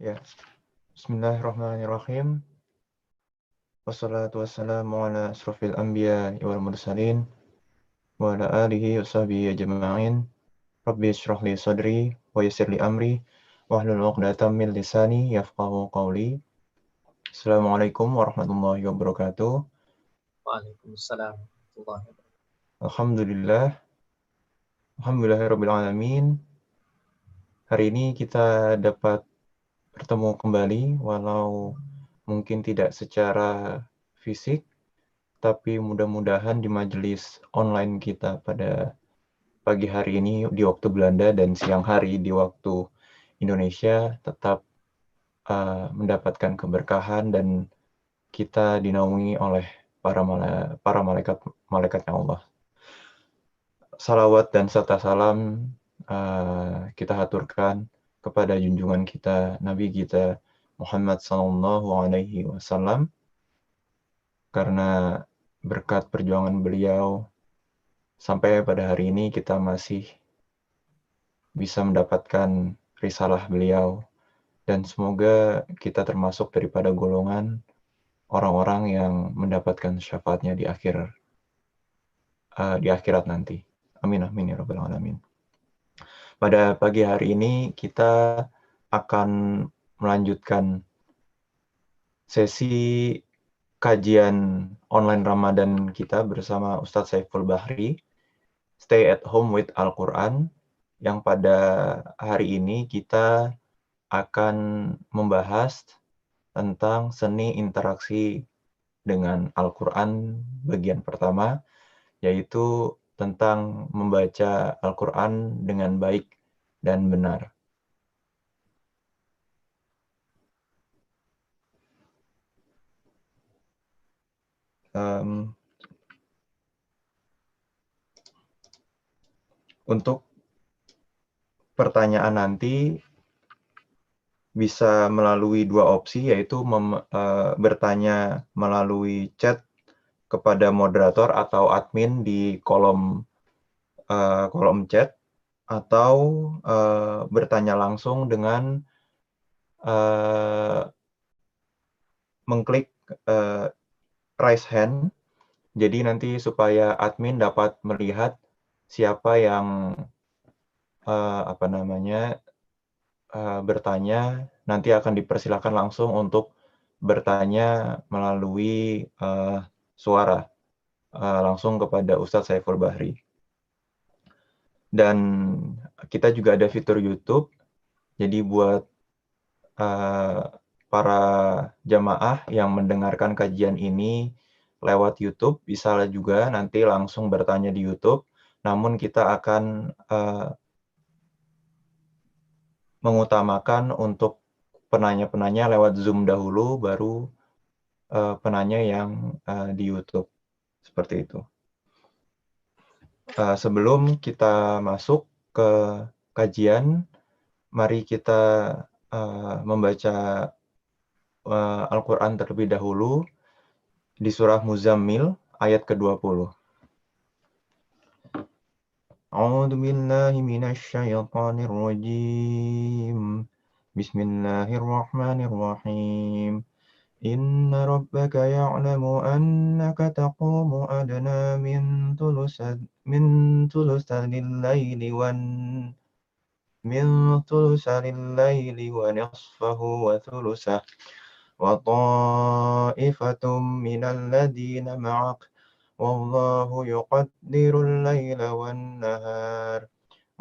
Ya, Bismillahirrahmanirrahim. Wassalatu wassalamu ala asrofil anbiya wal mursalin wa ala alihi wa sahbihi ajma'in. Rabbi syrah li sadri wa yassir li amri wahlul 'uqdatam min lisani yafqahu qawli. Assalamualaikum warahmatullahi wabarakatuh. Waalaikumsalam warahmatullahi wabarakatuh. Alhamdulillah, alhamdulillahirabbil alamin. Hari ini kita dapat bertemu kembali walau mungkin tidak secara fisik, tapi mudah-mudahan di majelis online kita pada pagi hari ini di waktu Belanda dan siang hari di waktu Indonesia tetap mendapatkan keberkahan dan kita dinaungi oleh para malaikatnya Allah. Salawat dan serta salam kita haturkan kepada junjungan kita, Nabi kita Muhammad SAW, karena berkat perjuangan beliau sampai pada hari ini kita masih bisa mendapatkan risalah beliau, dan semoga kita termasuk daripada golongan orang-orang yang mendapatkan syafaatnya di akhirat nanti. Amin amin ya rabbal alamin. Pada pagi hari ini kita akan melanjutkan sesi kajian online Ramadan kita bersama Ustadz Saiful Bahri, Stay at Home with Al-Quran, yang pada hari ini kita akan membahas tentang seni interaksi dengan Al-Quran bagian pertama, yaitu tentang membaca Al-Quran dengan baik dan benar. Untuk pertanyaan nanti bisa melalui dua opsi, yaitu bertanya melalui chat kepada moderator atau admin di kolom chat, atau bertanya langsung dengan mengklik raise hand. Jadi nanti supaya admin dapat melihat siapa yang bertanya, nanti akan dipersilakan langsung untuk bertanya melalui suara langsung kepada Ustadz Saiful Bahri. Dan kita juga ada fitur YouTube, jadi buat para jamaah yang mendengarkan kajian ini lewat YouTube, bisa juga nanti langsung bertanya di YouTube, namun kita akan mengutamakan untuk penanya-penanya lewat Zoom dahulu, baru penanya yang di YouTube. Seperti itu. Sebelum kita masuk ke kajian, mari kita membaca Al-Quran terlebih dahulu di surah Muzammil ayat ke-20. A'udzu billahi minasy syaithanir rajim. Bismillahirrahmanirrahim. Inna rabbaka ya'lamu annaka taqumu adna min thuluthil layli wa nisfahu wa thuluthah wa ta'ifatum minal ladina ma'ak wallahu yuqaddirul layla wan nahar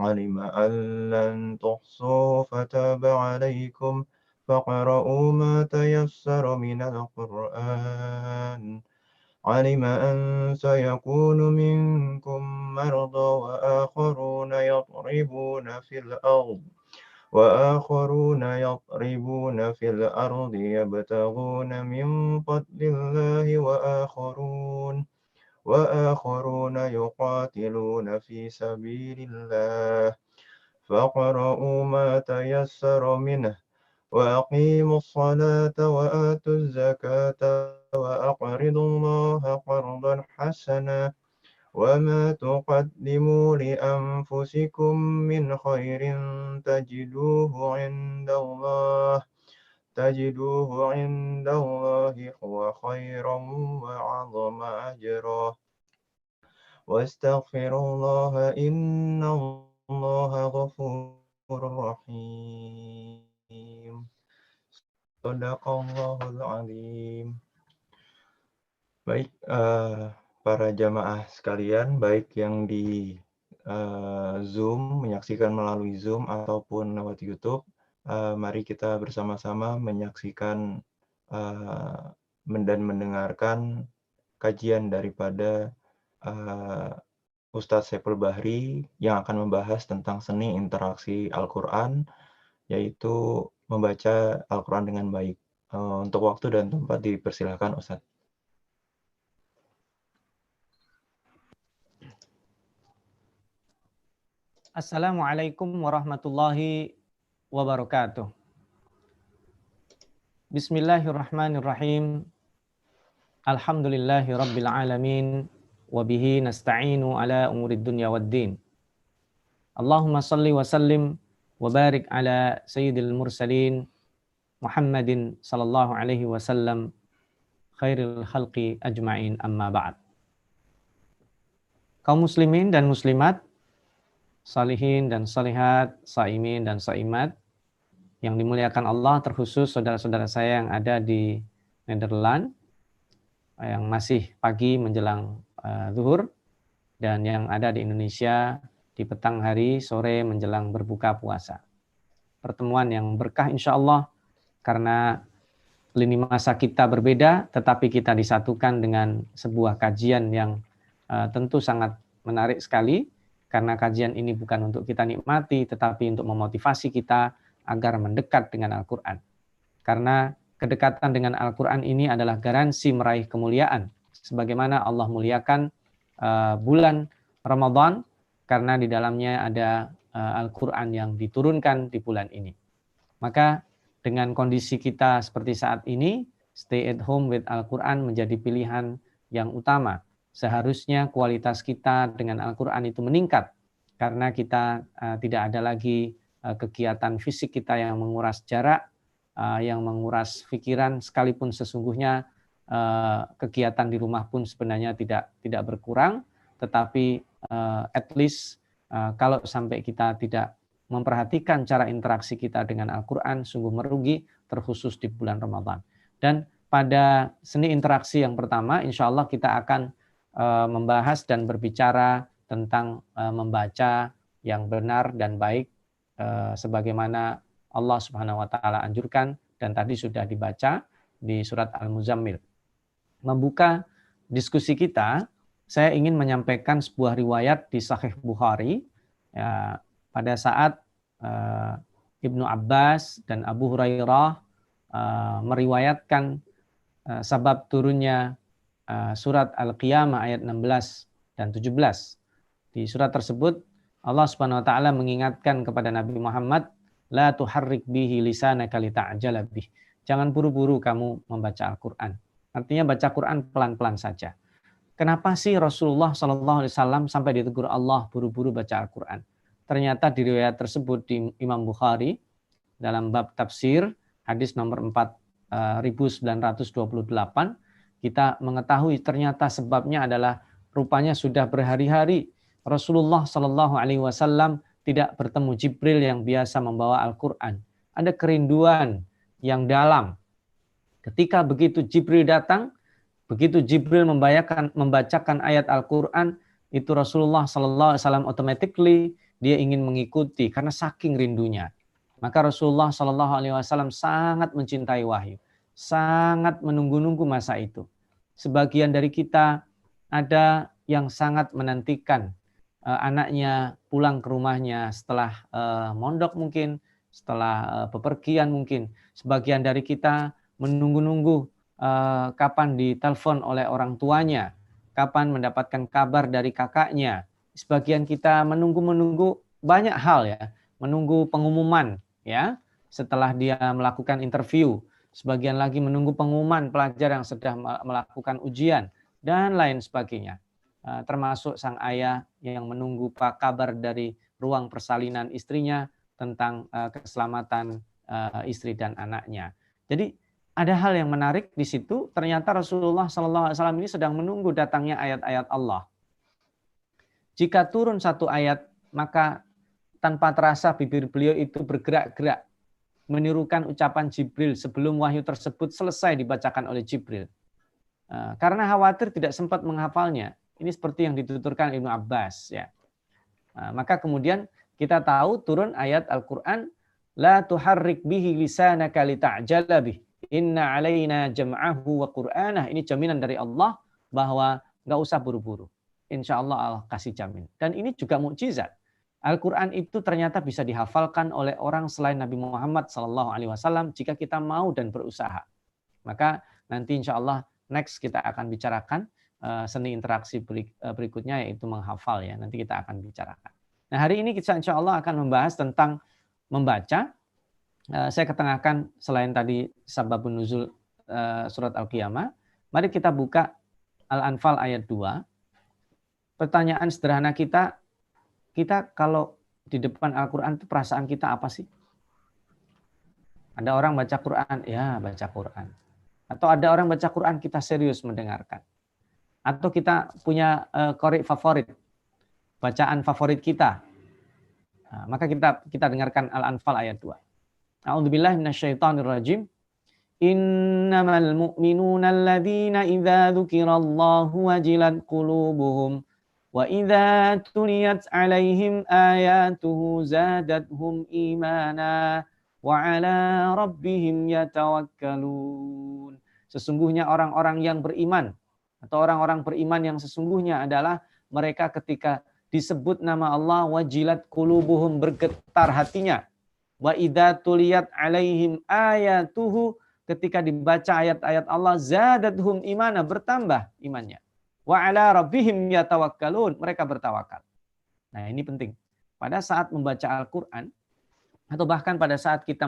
alima an lan tuhsu fataba 'alaikum فاقرؤوا ما تيسر من القرآن علم أن سيكون منكم مرضى وآخرون في الأرض يبتغون من فضل الله وآخرون يقاتلون في سبيل الله فاقرؤوا ما تيسر منه وأقيموا الصلاة وآتوا الزكاة وأقرضوا الله قرضا حسنا وما تقدموا لأنفسكم من خير تجدوه عند الله تجدوه عند الله هو خيرا وأعظم أجرا واستغفروا الله إن الله غفور رحيم صدق الله العظيم. Baik, para jamaah sekalian, baik yang di Zoom, menyaksikan melalui Zoom ataupun lewat YouTube, mari kita bersama-sama menyaksikan dan mendengarkan kajian daripada Ustadz Saiful Bahri yang akan membahas tentang seni interaksi Al-Quran, yaitu membaca Al-Quran dengan baik. Untuk waktu dan tempat dipersilahkan Ustadz. Assalamualaikum warahmatullahi wabarakatuh. Bismillahirrahmanirrahim. Alhamdulillahi rabbil alamin. Wabihi nasta'inu ala umurid dunya waddin. Allahumma salli wa sallim wa barik ala sayyidil mursalin Muhammadin sallallahu alaihi wasallam khairil khalqi ajma'in amma ba'd. Kaum muslimin dan muslimat, salihin dan salihat, saimin dan saimat yang dimuliakan Allah, terkhusus saudara-saudara saya yang ada di Nederland yang masih pagi menjelang zuhur dan yang ada di Indonesia di petang hari sore menjelang berbuka puasa. Pertemuan yang berkah insya Allah karena lini masa kita berbeda tetapi kita disatukan dengan sebuah kajian yang tentu sangat menarik sekali. Karena kajian ini bukan untuk kita nikmati, tetapi untuk memotivasi kita agar mendekat dengan Al-Quran. Karena kedekatan dengan Al-Quran ini adalah garansi meraih kemuliaan. Sebagaimana Allah muliakan bulan Ramadan, karena di dalamnya ada Al-Quran yang diturunkan di bulan ini. Maka dengan kondisi kita seperti saat ini, stay at home with Al-Quran menjadi pilihan yang utama. Seharusnya kualitas kita dengan Al-Quran itu meningkat karena kita tidak ada lagi kegiatan fisik kita yang menguras jarak, yang menguras pikiran, sekalipun sesungguhnya kegiatan di rumah pun sebenarnya tidak berkurang, tetapi at least kalau sampai kita tidak memperhatikan cara interaksi kita dengan Al-Quran sungguh merugi, terkhusus di bulan Ramadan. Dan pada seni interaksi yang pertama, insya Allah kita akan membahas dan berbicara tentang membaca yang benar dan baik sebagaimana Allah Subhanahu wa taala anjurkan dan tadi sudah dibaca di surat Al-Muzammil. Membuka diskusi kita, saya ingin menyampaikan sebuah riwayat di Sahih Bukhari ya, pada saat Ibnu Abbas dan Abu Hurairah meriwayatkan sebab turunnya surat Al-Qiyamah ayat 16 dan 17. Di surat tersebut Allah Subhanahu wa taala mengingatkan kepada Nabi Muhammad, la tuharrik bihi lisanaka lita'jala bih. Jangan buru-buru kamu membaca Al-Qur'an. Artinya baca Quran pelan-pelan saja. Kenapa sih Rasulullah SAW sampai ditegur Allah buru-buru baca Al-Qur'an? Ternyata di riwayat tersebut di Imam Bukhari dalam bab tafsir hadis nomor 4928 kita mengetahui ternyata sebabnya adalah rupanya sudah berhari-hari Rasulullah Shallallahu Alaihi Wasallam tidak bertemu Jibril yang biasa membawa Al-Quran. Ada kerinduan yang dalam. Ketika begitu Jibril datang, begitu Jibril membacakan ayat Al-Quran, itu Rasulullah Shallallahu Alaihi Wasallam automatically dia ingin mengikuti karena saking rindunya. Maka Rasulullah Shallallahu Alaihi Wasallam sangat mencintai wahyu. Sangat menunggu-nunggu masa itu. Sebagian dari kita ada yang sangat menantikan anaknya pulang ke rumahnya setelah mondok mungkin, setelah bepergian mungkin. Sebagian dari kita menunggu-nunggu kapan ditelepon oleh orang tuanya, kapan mendapatkan kabar dari kakaknya. Sebagian kita menunggu-menunggu banyak hal ya, menunggu pengumuman ya setelah dia melakukan interview. Sebagian lagi menunggu pengumuman pelajar yang sedang melakukan ujian, dan lain sebagainya. Termasuk sang ayah yang menunggu kabar dari ruang persalinan istrinya tentang keselamatan istri dan anaknya. Jadi ada hal yang menarik di situ. Ternyata Rasulullah SAW ini sedang menunggu datangnya ayat-ayat Allah. Jika turun satu ayat, maka tanpa terasa bibir beliau itu bergerak-gerak, menirukan ucapan Jibril sebelum wahyu tersebut selesai dibacakan oleh Jibril. Karena khawatir tidak sempat menghafalnya. Ini seperti yang dituturkan Ibnu Abbas. Ya. Maka kemudian kita tahu turun ayat Al-Quran, La tuharrik bihi lisanaka lita'jala bih. Inna alaina jam'ahu wa qur'anah. Ini jaminan dari Allah bahwa nggak usah buru-buru. Insya Allah Allah kasih jamin. Dan ini juga mukjizat. Al-Quran itu ternyata bisa dihafalkan oleh orang selain Nabi Muhammad SAW jika kita mau dan berusaha. Maka nanti insya Allah next kita akan bicarakan seni interaksi berikutnya, yaitu menghafal ya. Nanti kita akan bicarakan. Nah, hari ini kita insya Allah akan membahas tentang membaca. Saya ketengahkan selain tadi sababun nuzul surat Al-Qiyamah. Mari kita buka Al-Anfal ayat 2. Pertanyaan sederhana kita kalau di depan Al-Quran itu perasaan kita apa sih? Ada orang baca Quran, ya baca Quran. Atau ada orang baca Quran, kita serius mendengarkan. Atau kita punya qori favorit, bacaan favorit kita. Nah, maka kita dengarkan Al-Anfal ayat 2. A'udzubillahi minasyaitonirrajim. Innamal mu'minuna alladzina idza dzukirallahu wajilat qulubuhum wa idza tuliyat 'alaihim ayatuhu zadathum imana wa 'ala rabbihim yatawakkalun. Sesungguhnya orang-orang yang beriman atau orang-orang beriman yang sesungguhnya adalah mereka ketika disebut nama Allah, wajilat qulubuhum, bergetar hatinya. Wa idza tuliyat 'alaihim ayatuhu, ketika dibaca ayat-ayat Allah, zadathum imana, bertambah imannya. Wa 'ala rabbihim yatawakkalun, mereka bertawakal. Nah, ini penting. Pada saat membaca Al-Qur'an atau bahkan pada saat kita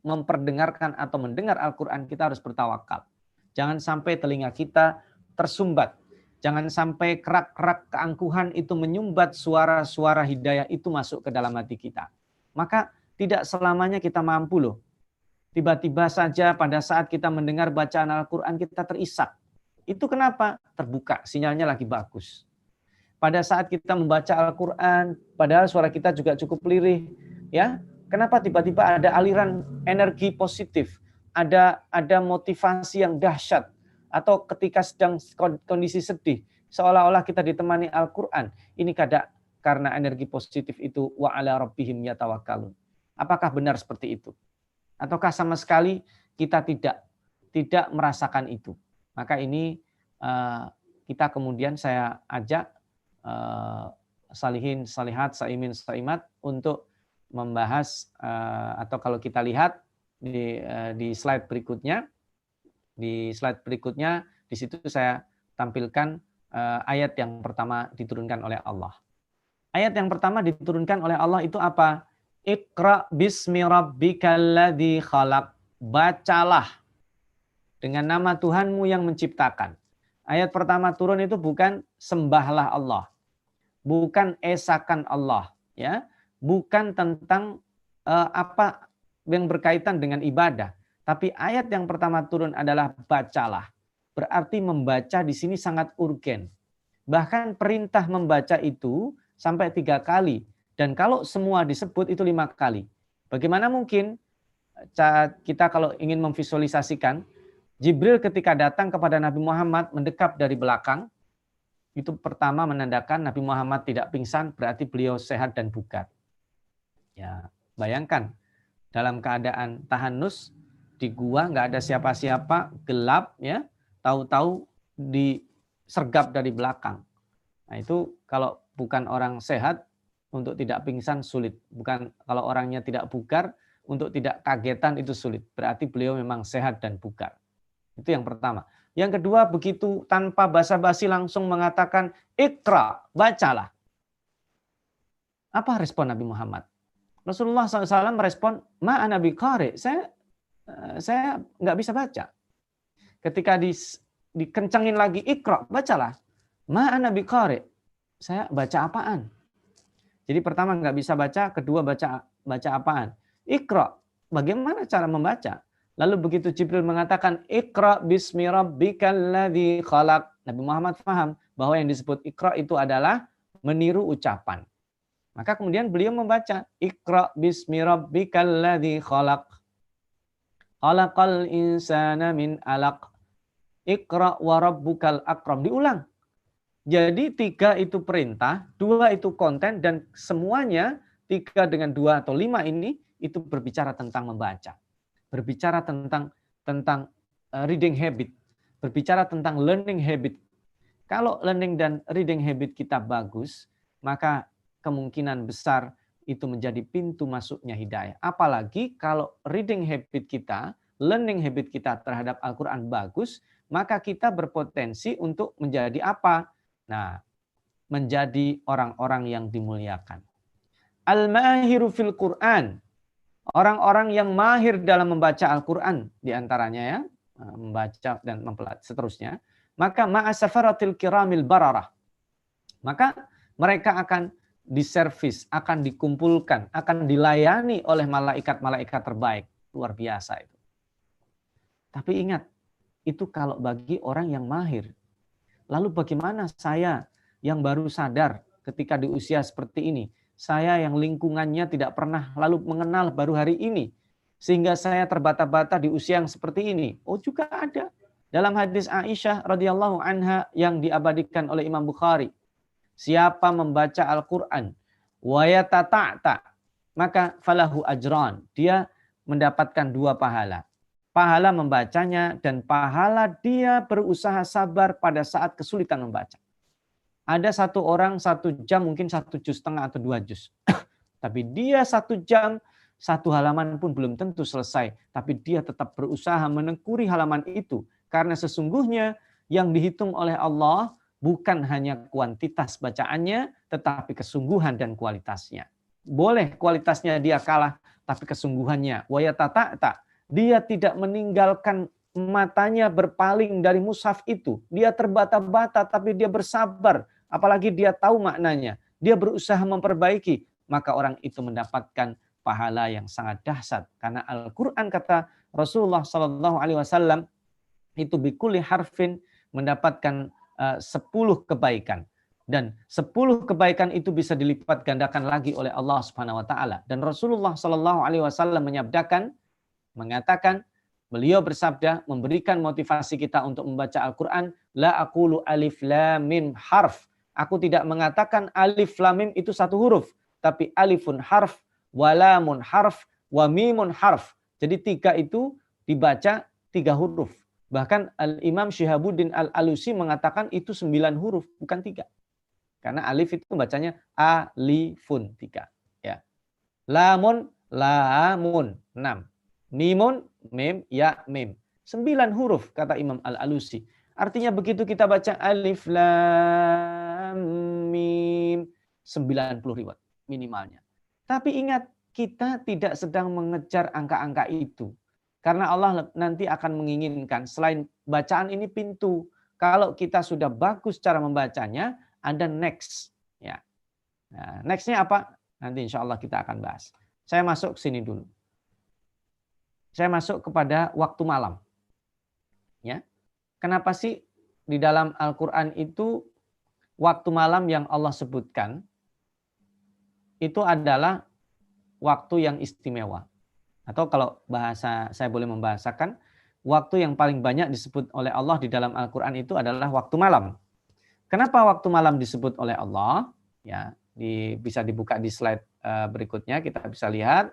memperdengarkan atau mendengar Al-Qur'an, kita harus bertawakal. Jangan sampai telinga kita tersumbat. Jangan sampai kerak-kerak keangkuhan itu menyumbat suara-suara hidayah itu masuk ke dalam hati kita. Maka tidak selamanya kita mampu loh. Tiba-tiba saja pada saat kita mendengar bacaan Al-Quran kita terisak. Itu kenapa? Terbuka, sinyalnya lagi bagus. Pada saat kita membaca Al-Quran, padahal suara kita juga cukup lirih. Ya, kenapa tiba-tiba ada aliran energi positif? Ada motivasi yang dahsyat. Atau ketika sedang kondisi sedih, seolah-olah kita ditemani Al-Quran. Ini karena energi positif itu, wa 'ala rabbihim yatawakkalun. Apakah benar seperti itu? Ataukah sama sekali kita tidak merasakan itu? Maka ini kita kemudian saya ajak salihin, salihat, saimin, saimat untuk membahas, atau kalau kita lihat di slide berikutnya, di situ saya tampilkan ayat yang pertama diturunkan oleh Allah. Ayat yang pertama diturunkan oleh Allah itu apa? Iqra bismi rabbikal ladzi khalaq. Bacalah dengan nama Tuhanmu yang menciptakan. Ayat pertama turun itu bukan sembahlah Allah. Bukan esakan Allah, ya. Bukan tentang apa yang berkaitan dengan ibadah. Tapi ayat yang pertama turun adalah bacalah. Berarti membaca di sini sangat urgen. Bahkan perintah membaca itu sampai 3 kali. Dan kalau semua disebut itu 5 kali. Bagaimana mungkin kita kalau ingin memvisualisasikan, Jibril ketika datang kepada Nabi Muhammad mendekap dari belakang, itu pertama menandakan Nabi Muhammad tidak pingsan, berarti beliau sehat dan bugar. Ya, bayangkan dalam keadaan tahanus, di gua nggak ada siapa-siapa, gelap, ya, tahu-tahu disergap dari belakang. Nah itu kalau bukan orang sehat, untuk tidak pingsan sulit. Bukan kalau orangnya tidak bugar, untuk tidak kagetan itu sulit. Berarti beliau memang sehat dan bugar. Itu yang pertama. Yang kedua, begitu tanpa basa-basi langsung mengatakan, Iqra, bacalah. Apa respon Nabi Muhammad? Rasulullah SAW merespon, ma'ana biqari, saya nggak bisa baca. Ketika dikencangin lagi, Iqra, bacalah. Ma'ana biqari, saya baca apaan? Jadi pertama nggak bisa baca, kedua baca apaan? Iqra, bagaimana cara membaca? Lalu begitu Jibril mengatakan Iqra bismi rabbikal ladzi khalaq, Nabi Muhammad paham bahwa yang disebut Iqra itu adalah meniru ucapan. Maka kemudian beliau membaca Iqra bismi rabbikal ladzi khalaq. Khalaqal insana min alaq. Iqra wa rabbukal akram. Diulang. Jadi 3 itu perintah, 2 itu konten, dan semuanya 3 dengan 2 atau 5 ini itu berbicara tentang membaca. Berbicara tentang reading habit. Berbicara tentang learning habit. Kalau learning dan reading habit kita bagus, maka kemungkinan besar itu menjadi pintu masuknya hidayah. Apalagi kalau reading habit kita, learning habit kita terhadap Al-Quran bagus, maka kita berpotensi untuk menjadi apa? Nah, menjadi orang-orang yang dimuliakan. Al-mahiru fil Quran. Orang-orang yang mahir dalam membaca Al-Quran, diantaranya ya, membaca dan mempelajari seterusnya, maka ma'asafaratil kiramil bararah. Maka mereka akan diservis, akan dikumpulkan, akan dilayani oleh malaikat-malaikat terbaik. Luar biasa itu. Tapi ingat, itu kalau bagi orang yang mahir. Lalu bagaimana saya yang baru sadar ketika di usia seperti ini? Saya yang lingkungannya tidak pernah lalu mengenal baru hari ini. Sehingga saya terbata-bata di usia yang seperti ini. Oh, juga ada. Dalam hadis Aisyah radhiyallahu anha yang diabadikan oleh Imam Bukhari. Siapa membaca Al-Quran, wa yatata'ta, maka falahu ajran. Dia mendapatkan 2 pahala. Pahala membacanya dan pahala dia berusaha sabar pada saat kesulitan membaca. Ada 1 orang 1 jam mungkin 1 juz setengah atau 2 juz. Tapi dia 1 jam 1 halaman pun belum tentu selesai. Tapi dia tetap berusaha menekuni halaman itu. Karena sesungguhnya yang dihitung oleh Allah bukan hanya kuantitas bacaannya, tetapi kesungguhan dan kualitasnya. Boleh kualitasnya dia kalah, tapi kesungguhannya. Wa yatata'ta. Dia tidak meninggalkan matanya berpaling dari mushaf itu. Dia terbata-bata tapi dia bersabar. Apalagi dia tahu maknanya. Dia berusaha memperbaiki. Maka orang itu mendapatkan pahala yang sangat dahsyat. Karena Al-Quran kata Rasulullah SAW itu bikulli harfin mendapatkan 10 kebaikan. Dan 10 kebaikan itu bisa dilipat gandakan lagi oleh Allah Subhanahu wa taala. Dan Rasulullah SAW mengatakan, beliau bersabda, memberikan motivasi kita untuk membaca Al-Quran, la aqulu alif lam mim harf. Aku tidak mengatakan alif lam mim itu 1 huruf, tapi alifun harf, wa lamun harf, wa mimun harf. Jadi 3 itu dibaca 3 huruf. Bahkan Al-Imam Syihabuddin Al-Alusi mengatakan itu 9 huruf, bukan 3. Karena alif itu bacanya alifun 3. Ya. Lamun, 6. Mimun, mim, ya, mim. 9 huruf kata Imam Al-Alusi. Artinya begitu kita baca alif, lam, mim, 90 riwayat minimalnya. Tapi ingat, kita tidak sedang mengejar angka-angka itu. Karena Allah nanti akan menginginkan, selain bacaan ini pintu, kalau kita sudah bagus cara membacanya, ada next. Ya. Nah, next-nya apa? Nanti insya Allah kita akan bahas. Saya masuk ke sini dulu. Saya masuk kepada waktu malam. Ya. Kenapa sih di dalam Al-Quran itu waktu malam yang Allah sebutkan itu adalah waktu yang istimewa. Atau kalau bahasa saya boleh membahasakan, waktu yang paling banyak disebut oleh Allah di dalam Al-Quran itu adalah waktu malam. Kenapa waktu malam disebut oleh Allah? Ya, bisa dibuka di slide berikutnya, kita bisa lihat.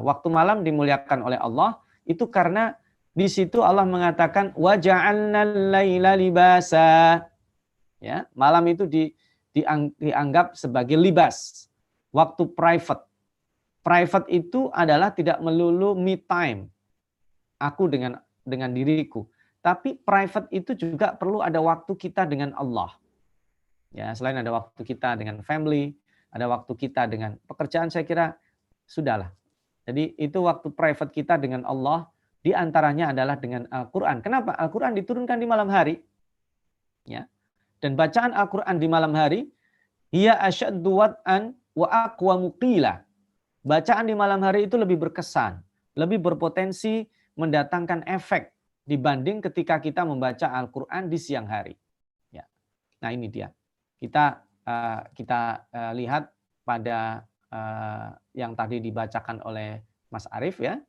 Waktu malam dimuliakan oleh Allah itu karena di situ Allah mengatakan wa ja'alnal laila libasa. Ya, malam itu dianggap sebagai libas, waktu private. Private itu adalah tidak melulu me time, aku dengan diriku, tapi private itu juga perlu ada waktu kita dengan Allah. Ya, selain ada waktu kita dengan family, ada waktu kita dengan pekerjaan, saya kira sudahlah. Jadi itu waktu private kita dengan Allah, di antaranya adalah dengan Al-Quran. Kenapa? Al-Quran diturunkan di malam hari. Ya. Dan bacaan Al-Quran di malam hari, hiya asyaddu wad'an wa aqwamu qila. Bacaan di malam hari itu lebih berkesan, lebih berpotensi mendatangkan efek dibanding ketika kita membaca Al-Quran di siang hari. Ya. Nah ini dia. Kita lihat pada yang tadi dibacakan oleh Mas Arief ya,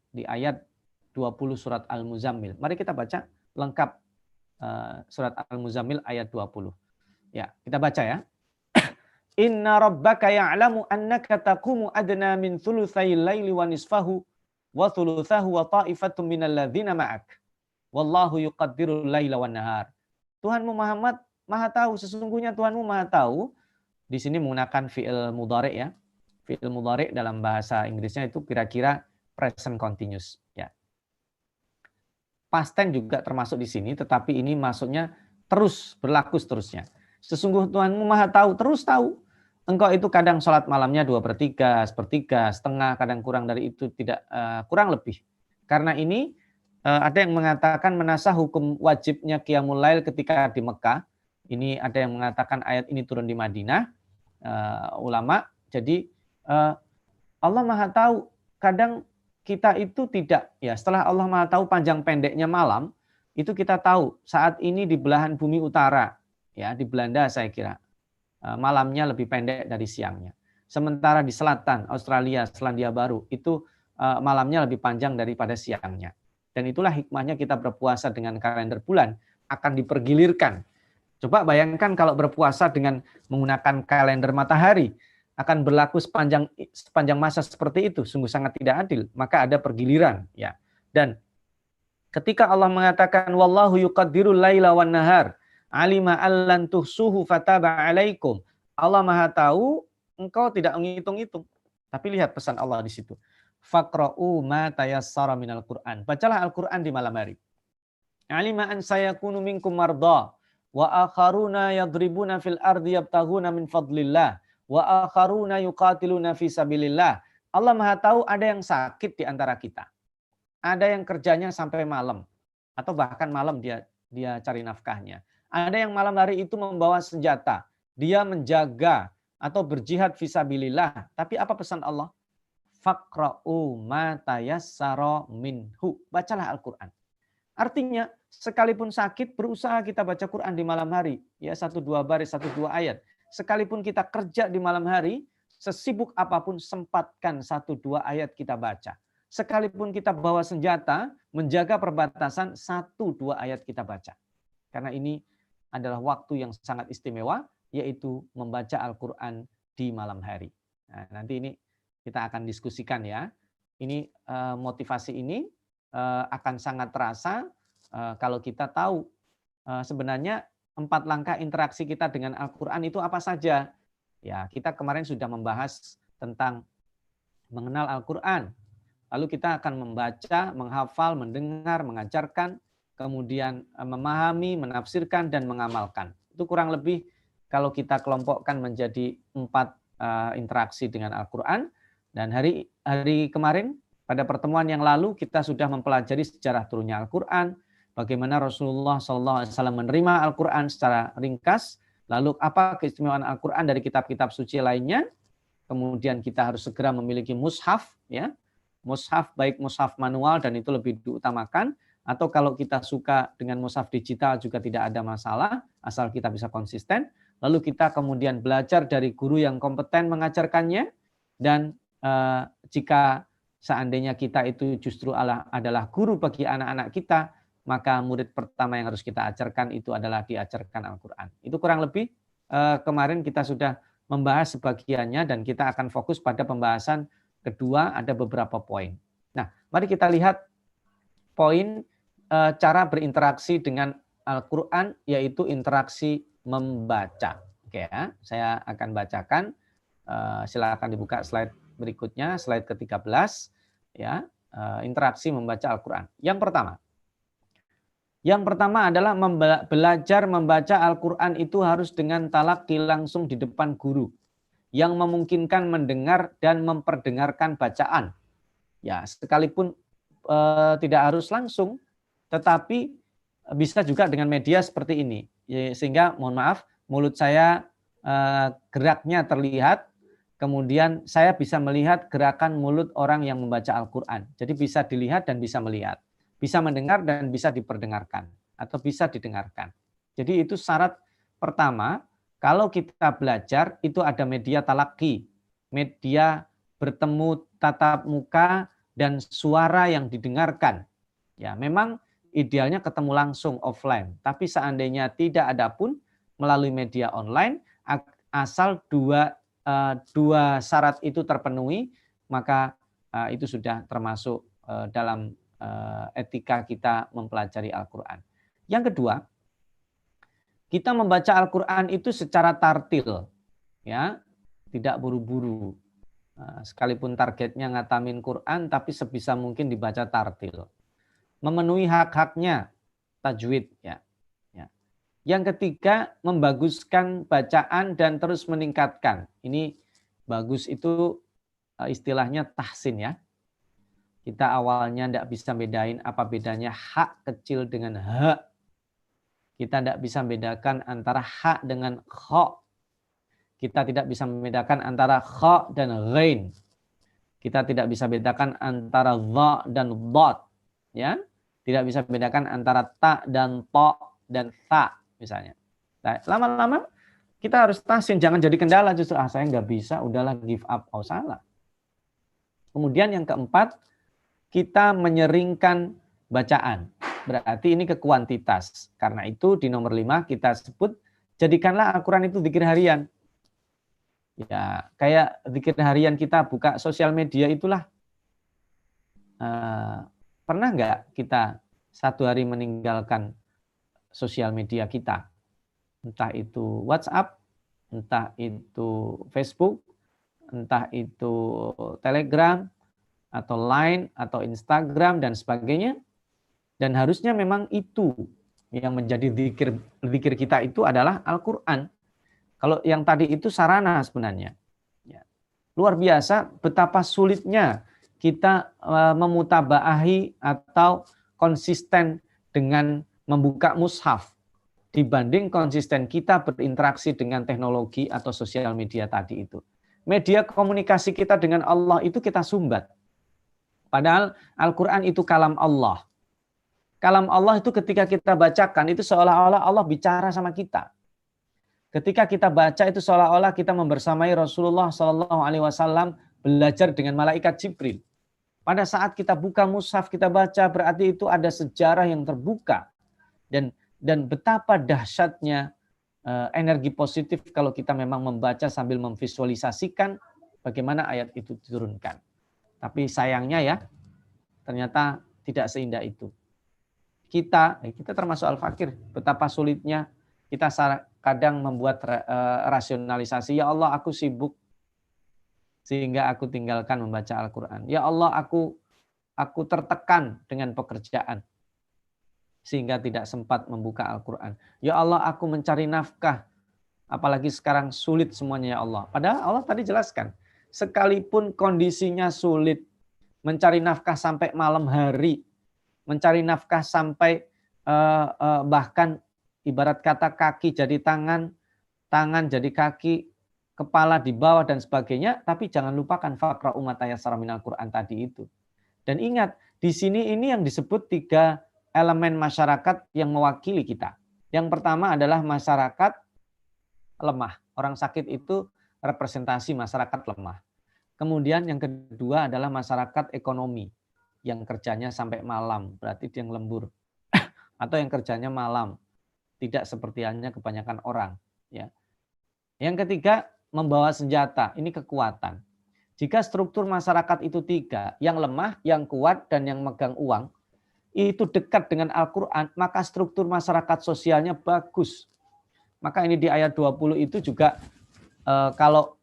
di ayat 20 surat Al-Muzammil. Mari kita baca lengkap surat Al-Muzammil ayat 20. Ya, kita baca ya. Inna rabbaka ya'lamu annaka taqumu adna min thulutsayil laili wa nisfahu wa thulutsahu wa ta'ifatun minal ladzina ma'ak. Wallahu yuqaddirul laila wan nahar. Tuhanmu Muhammad Maha tahu, sesungguhnya Tuhanmu Maha tahu. Di sini menggunakan fi'il mudhari ya. Fi'il mudhari dalam bahasa Inggrisnya itu kira-kira present continuous ya. Past tense juga termasuk di sini, tetapi ini maksudnya terus, berlaku seterusnya. Sesungguhnya Tuhanmu Maha tahu, terus tahu. Engkau itu kadang sholat malamnya 2/3, 1/3, setengah, kadang kurang dari itu, tidak kurang lebih. Karena ini ada yang mengatakan menasah hukum wajibnya qiyamul lail ketika di Mekah. Ini ada yang mengatakan ayat ini turun di Madinah, ulama. Jadi Allah Maha tahu, kadang kita itu tidak, ya setelah Allah Maha tahu panjang pendeknya malam, itu kita tahu saat ini di belahan bumi utara, ya di Belanda saya kira, malamnya lebih pendek dari siangnya. Sementara di selatan, Australia, Selandia Baru, itu malamnya lebih panjang daripada siangnya. Dan itulah hikmahnya kita berpuasa dengan kalender bulan, akan dipergilirkan. Coba bayangkan kalau berpuasa dengan menggunakan kalender matahari, akan berlaku sepanjang masa seperti itu, sungguh sangat tidak adil. Maka ada pergiliran, ya. Dan ketika Allah mengatakan wallahu yuqaddirul laila wan nahar, alima allan tuhsuhu fataba alaikum. Allah Maha tahu, engkau tidak menghitung-hitung. Tapi lihat pesan Allah di situ. Faqra'u ma tayassara minal Qur'an. Bacalah Al-Qur'an di malam hari. Alima an sayakunu minkum marda wa akharuna yadribuna fil ardi yabtaghuna min fadlillah wa akharuna yuqatiluna fi sabilillah. Allah Maha tahu ada yang sakit di antara kita. Ada yang kerjanya sampai malam atau bahkan malam dia cari nafkahnya. Ada yang malam hari itu membawa senjata, dia menjaga atau berjihad fisabilillah. Tapi apa pesan Allah? Faqra'u ma tayassara minhu. Bacalah Al-Qur'an. Artinya, sekalipun sakit berusaha kita baca Quran di malam hari, ya 1-2 baris, 1-2 ayat. Sekalipun kita kerja di malam hari, sesibuk apapun sempatkan 1-2 ayat kita baca. Sekalipun kita bawa senjata, menjaga perbatasan 1-2 ayat kita baca. Karena ini adalah waktu yang sangat istimewa, yaitu membaca Al-Quran di malam hari. Nah, nanti ini kita akan diskusikan ya. Ini motivasi ini akan sangat terasa kalau kita tahu sebenarnya 4 langkah interaksi kita dengan Al-Quran itu apa saja. Ya, kita kemarin sudah membahas tentang mengenal Al-Quran. Lalu kita akan membaca, menghafal, mendengar, mengajarkan, kemudian memahami, menafsirkan, dan mengamalkan. Itu kurang lebih kalau kita kelompokkan menjadi 4 interaksi dengan Al-Quran. Dan hari kemarin, pada pertemuan yang lalu, kita sudah mempelajari sejarah turunnya Al-Quran, bagaimana Rasulullah SAW menerima Al-Quran secara ringkas, lalu apa keistimewaan Al-Quran dari kitab-kitab suci lainnya, kemudian kita harus segera memiliki mushaf, ya, mushaf baik mushaf manual dan itu lebih diutamakan, atau kalau kita suka dengan mushaf digital juga tidak ada masalah, asal kita bisa konsisten. Lalu kita kemudian belajar dari guru yang kompeten mengajarkannya, dan jika seandainya kita itu justru adalah guru bagi anak-anak kita, maka murid pertama yang harus kita ajarkan itu adalah diajarkan Al-Quran. Itu kurang lebih kemarin kita sudah membahas sebagiannya, dan kita akan fokus pada pembahasan kedua, ada beberapa poin. Nah, mari kita lihat poin cara berinteraksi dengan Al-Quran, yaitu interaksi membaca. Oke ya, saya akan bacakan. Silakan dibuka slide berikutnya, slide ke-13. Ya, interaksi membaca Al-Quran. Yang pertama adalah belajar membaca Al-Quran itu harus dengan talaqi langsung di depan guru, yang memungkinkan mendengar dan memperdengarkan bacaan. Ya, sekalipun tidak harus langsung, tetapi bisa juga dengan media seperti ini. Sehingga mohon maaf, mulut saya geraknya terlihat, Kemudian saya bisa melihat gerakan mulut orang yang membaca Al-Quran. Jadi bisa dilihat dan bisa melihat. Bisa mendengar dan bisa diperdengarkan. Atau bisa didengarkan. Jadi itu syarat pertama. Kalau kita belajar itu ada media talaki. Media bertemu tatap muka dan suara yang didengarkan. Ya, memang idealnya ketemu langsung offline. Tapi seandainya tidak ada pun melalui media online, asal dua syarat itu terpenuhi, maka itu sudah termasuk dalam etika kita mempelajari Al-Quran. Yang kedua, kita membaca Al-Quran itu secara tartil, ya, tidak buru-buru. Sekalipun targetnya ngatamin Quran, tapi sebisa mungkin dibaca tartil. Memenuhi hak-haknya, tajwid, ya. Yang ketiga, membaguskan bacaan dan terus meningkatkan. Ini bagus itu istilahnya tahsin ya. Kita awalnya tidak bisa bedain apa bedanya hak kecil dengan ha. Kita tidak bisa membedakan antara ha dengan kha. Kita tidak bisa membedakan antara kha dan ghain. Kita tidak bisa bedakan antara dha dan dhat. Ya. Tidak bisa membedakan antara ta dan ta dan tha. Misalnya, nah, lama-lama kita harus tahsin, jangan jadi kendala justru saya nggak bisa, udahlah give up, salah. Kemudian yang keempat, kita menyeringkan bacaan, berarti ini ke kuantitas. Karena itu di nomor 5 kita sebut jadikanlah Al-Quran itu zikir harian. Ya, kayak zikir harian kita buka sosial media itulah. Pernah nggak kita satu hari meninggalkan sosial media kita, entah itu WhatsApp, entah itu Facebook, entah itu Telegram, atau Line, atau Instagram, dan sebagainya. Dan harusnya memang itu yang menjadi zikir kita itu adalah Al-Quran. Kalau yang tadi itu sarana sebenarnya. Ya. Luar biasa betapa sulitnya kita memutabaahi atau konsisten dengan membuka mushaf dibanding konsisten kita berinteraksi dengan teknologi atau sosial media tadi itu. Media komunikasi kita dengan Allah itu kita sumbat. Padahal Al-Quran itu kalam Allah. Kalam Allah itu ketika kita bacakan itu seolah-olah Allah bicara sama kita. Ketika kita baca itu seolah-olah kita membersamai Rasulullah SAW belajar dengan malaikat Jibril. Pada saat kita buka mushaf kita baca berarti itu ada sejarah yang terbuka. Dan betapa dahsyatnya energi positif kalau kita memang membaca sambil memvisualisasikan bagaimana ayat itu diturunkan. Tapi sayangnya ya, ternyata tidak seindah itu. Kita termasuk Al-Fakir, betapa sulitnya kita kadang membuat rasionalisasi. Ya Allah, aku sibuk sehingga aku tinggalkan membaca Al-Quran. Ya Allah, aku tertekan dengan pekerjaan sehingga tidak sempat membuka Al-Quran. Ya Allah, aku mencari nafkah. Apalagi sekarang sulit semuanya ya Allah. Padahal Allah tadi jelaskan, sekalipun kondisinya sulit, mencari nafkah sampai malam hari, mencari nafkah sampai bahkan ibarat kata kaki jadi tangan, tangan jadi kaki, kepala di bawah dan sebagainya, tapi jangan lupakan faqra umat tayassara minal Quran tadi itu. Dan ingat, di sini ini yang disebut 3 elemen masyarakat yang mewakili kita. Yang pertama adalah masyarakat lemah. Orang sakit itu representasi masyarakat lemah. Kemudian yang kedua adalah masyarakat ekonomi yang kerjanya sampai malam, berarti dia yang lembur. Atau yang kerjanya malam, tidak seperti halnya kebanyakan orang. Ya. Yang ketiga, membawa senjata. Ini kekuatan. Jika struktur masyarakat itu 3, yang lemah, yang kuat, dan yang megang uang, itu dekat dengan Al-Quran, maka struktur masyarakat sosialnya bagus. Maka ini di ayat 20 itu juga kalau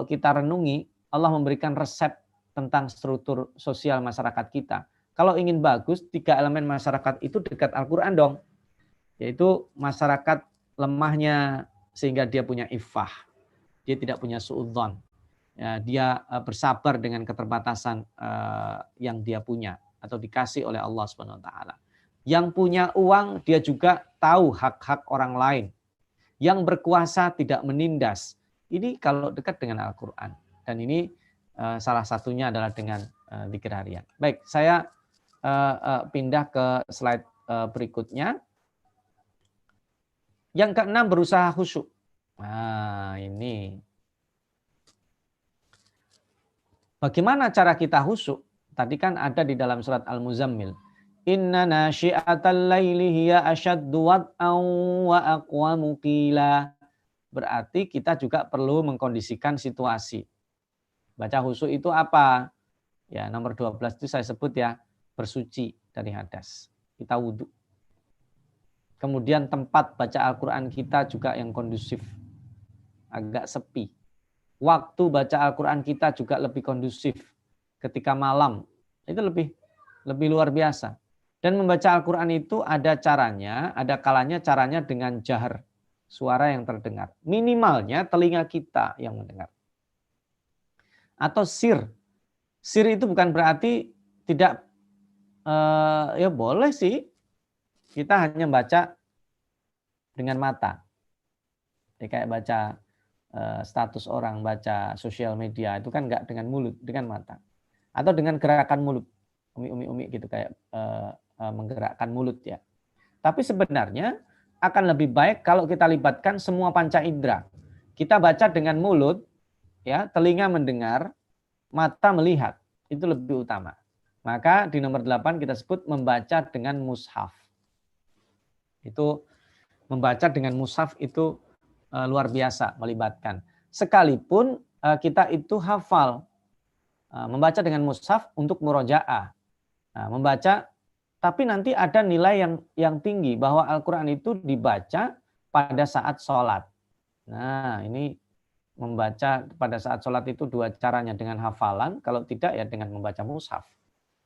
kita renungi, Allah memberikan resep tentang struktur sosial masyarakat kita. Kalau ingin bagus, 3 elemen masyarakat itu dekat Al-Quran dong. Yaitu masyarakat lemahnya sehingga dia punya iffah. Dia tidak punya suudzon. Ya, dia bersabar dengan keterbatasan yang dia punya atau dikasih oleh Allah Subhanahu wa taala. Yang punya uang dia juga tahu hak-hak orang lain. Yang berkuasa tidak menindas. Ini kalau dekat dengan Al-Quran. Dan ini salah satunya adalah dengan zikir harian. Baik, saya pindah ke slide berikutnya. Yang keenam, berusaha khusyuk. Nah, ini. Bagaimana cara kita khusyuk? Tadi kan ada di dalam surat Al-Muzammil. Inna nasyi'atal laili hiya asyaddu wat'an wa aqwamu qila. Berarti kita juga perlu mengkondisikan situasi. Baca khusyuk itu apa? Ya, nomor 12 itu saya sebut ya, bersuci dari hadas. Kita wudhu. Kemudian tempat baca Al-Quran kita juga yang kondusif. Agak sepi. Waktu baca Al-Quran kita juga lebih kondusif. Ketika malam. Itu lebih luar biasa. Dan membaca Al-Quran itu ada caranya, ada kalanya caranya dengan jahar. Suara yang terdengar. Minimalnya telinga kita yang mendengar. Atau sir. Sir itu bukan berarti tidak, ya boleh sih. Kita hanya baca dengan mata. Ya, kayak baca status orang, baca sosial media. Itu kan enggak dengan mulut, dengan mata. Atau dengan gerakan mulut. Umi gitu, kayak menggerakkan mulut ya. Tapi sebenarnya akan lebih baik kalau kita libatkan semua panca indera. Kita baca dengan mulut, ya, telinga mendengar, mata melihat. Itu lebih utama. Maka di nomor 8 kita sebut membaca dengan mushaf. Itu membaca dengan mushaf itu luar biasa melibatkan. Sekalipun kita itu hafal. Membaca dengan mushaf untuk murojaah. Membaca, tapi nanti ada nilai yang tinggi bahwa Al-Quran itu dibaca pada saat sholat. Nah, ini membaca pada saat sholat itu dua caranya, dengan hafalan, kalau tidak ya dengan membaca mushaf.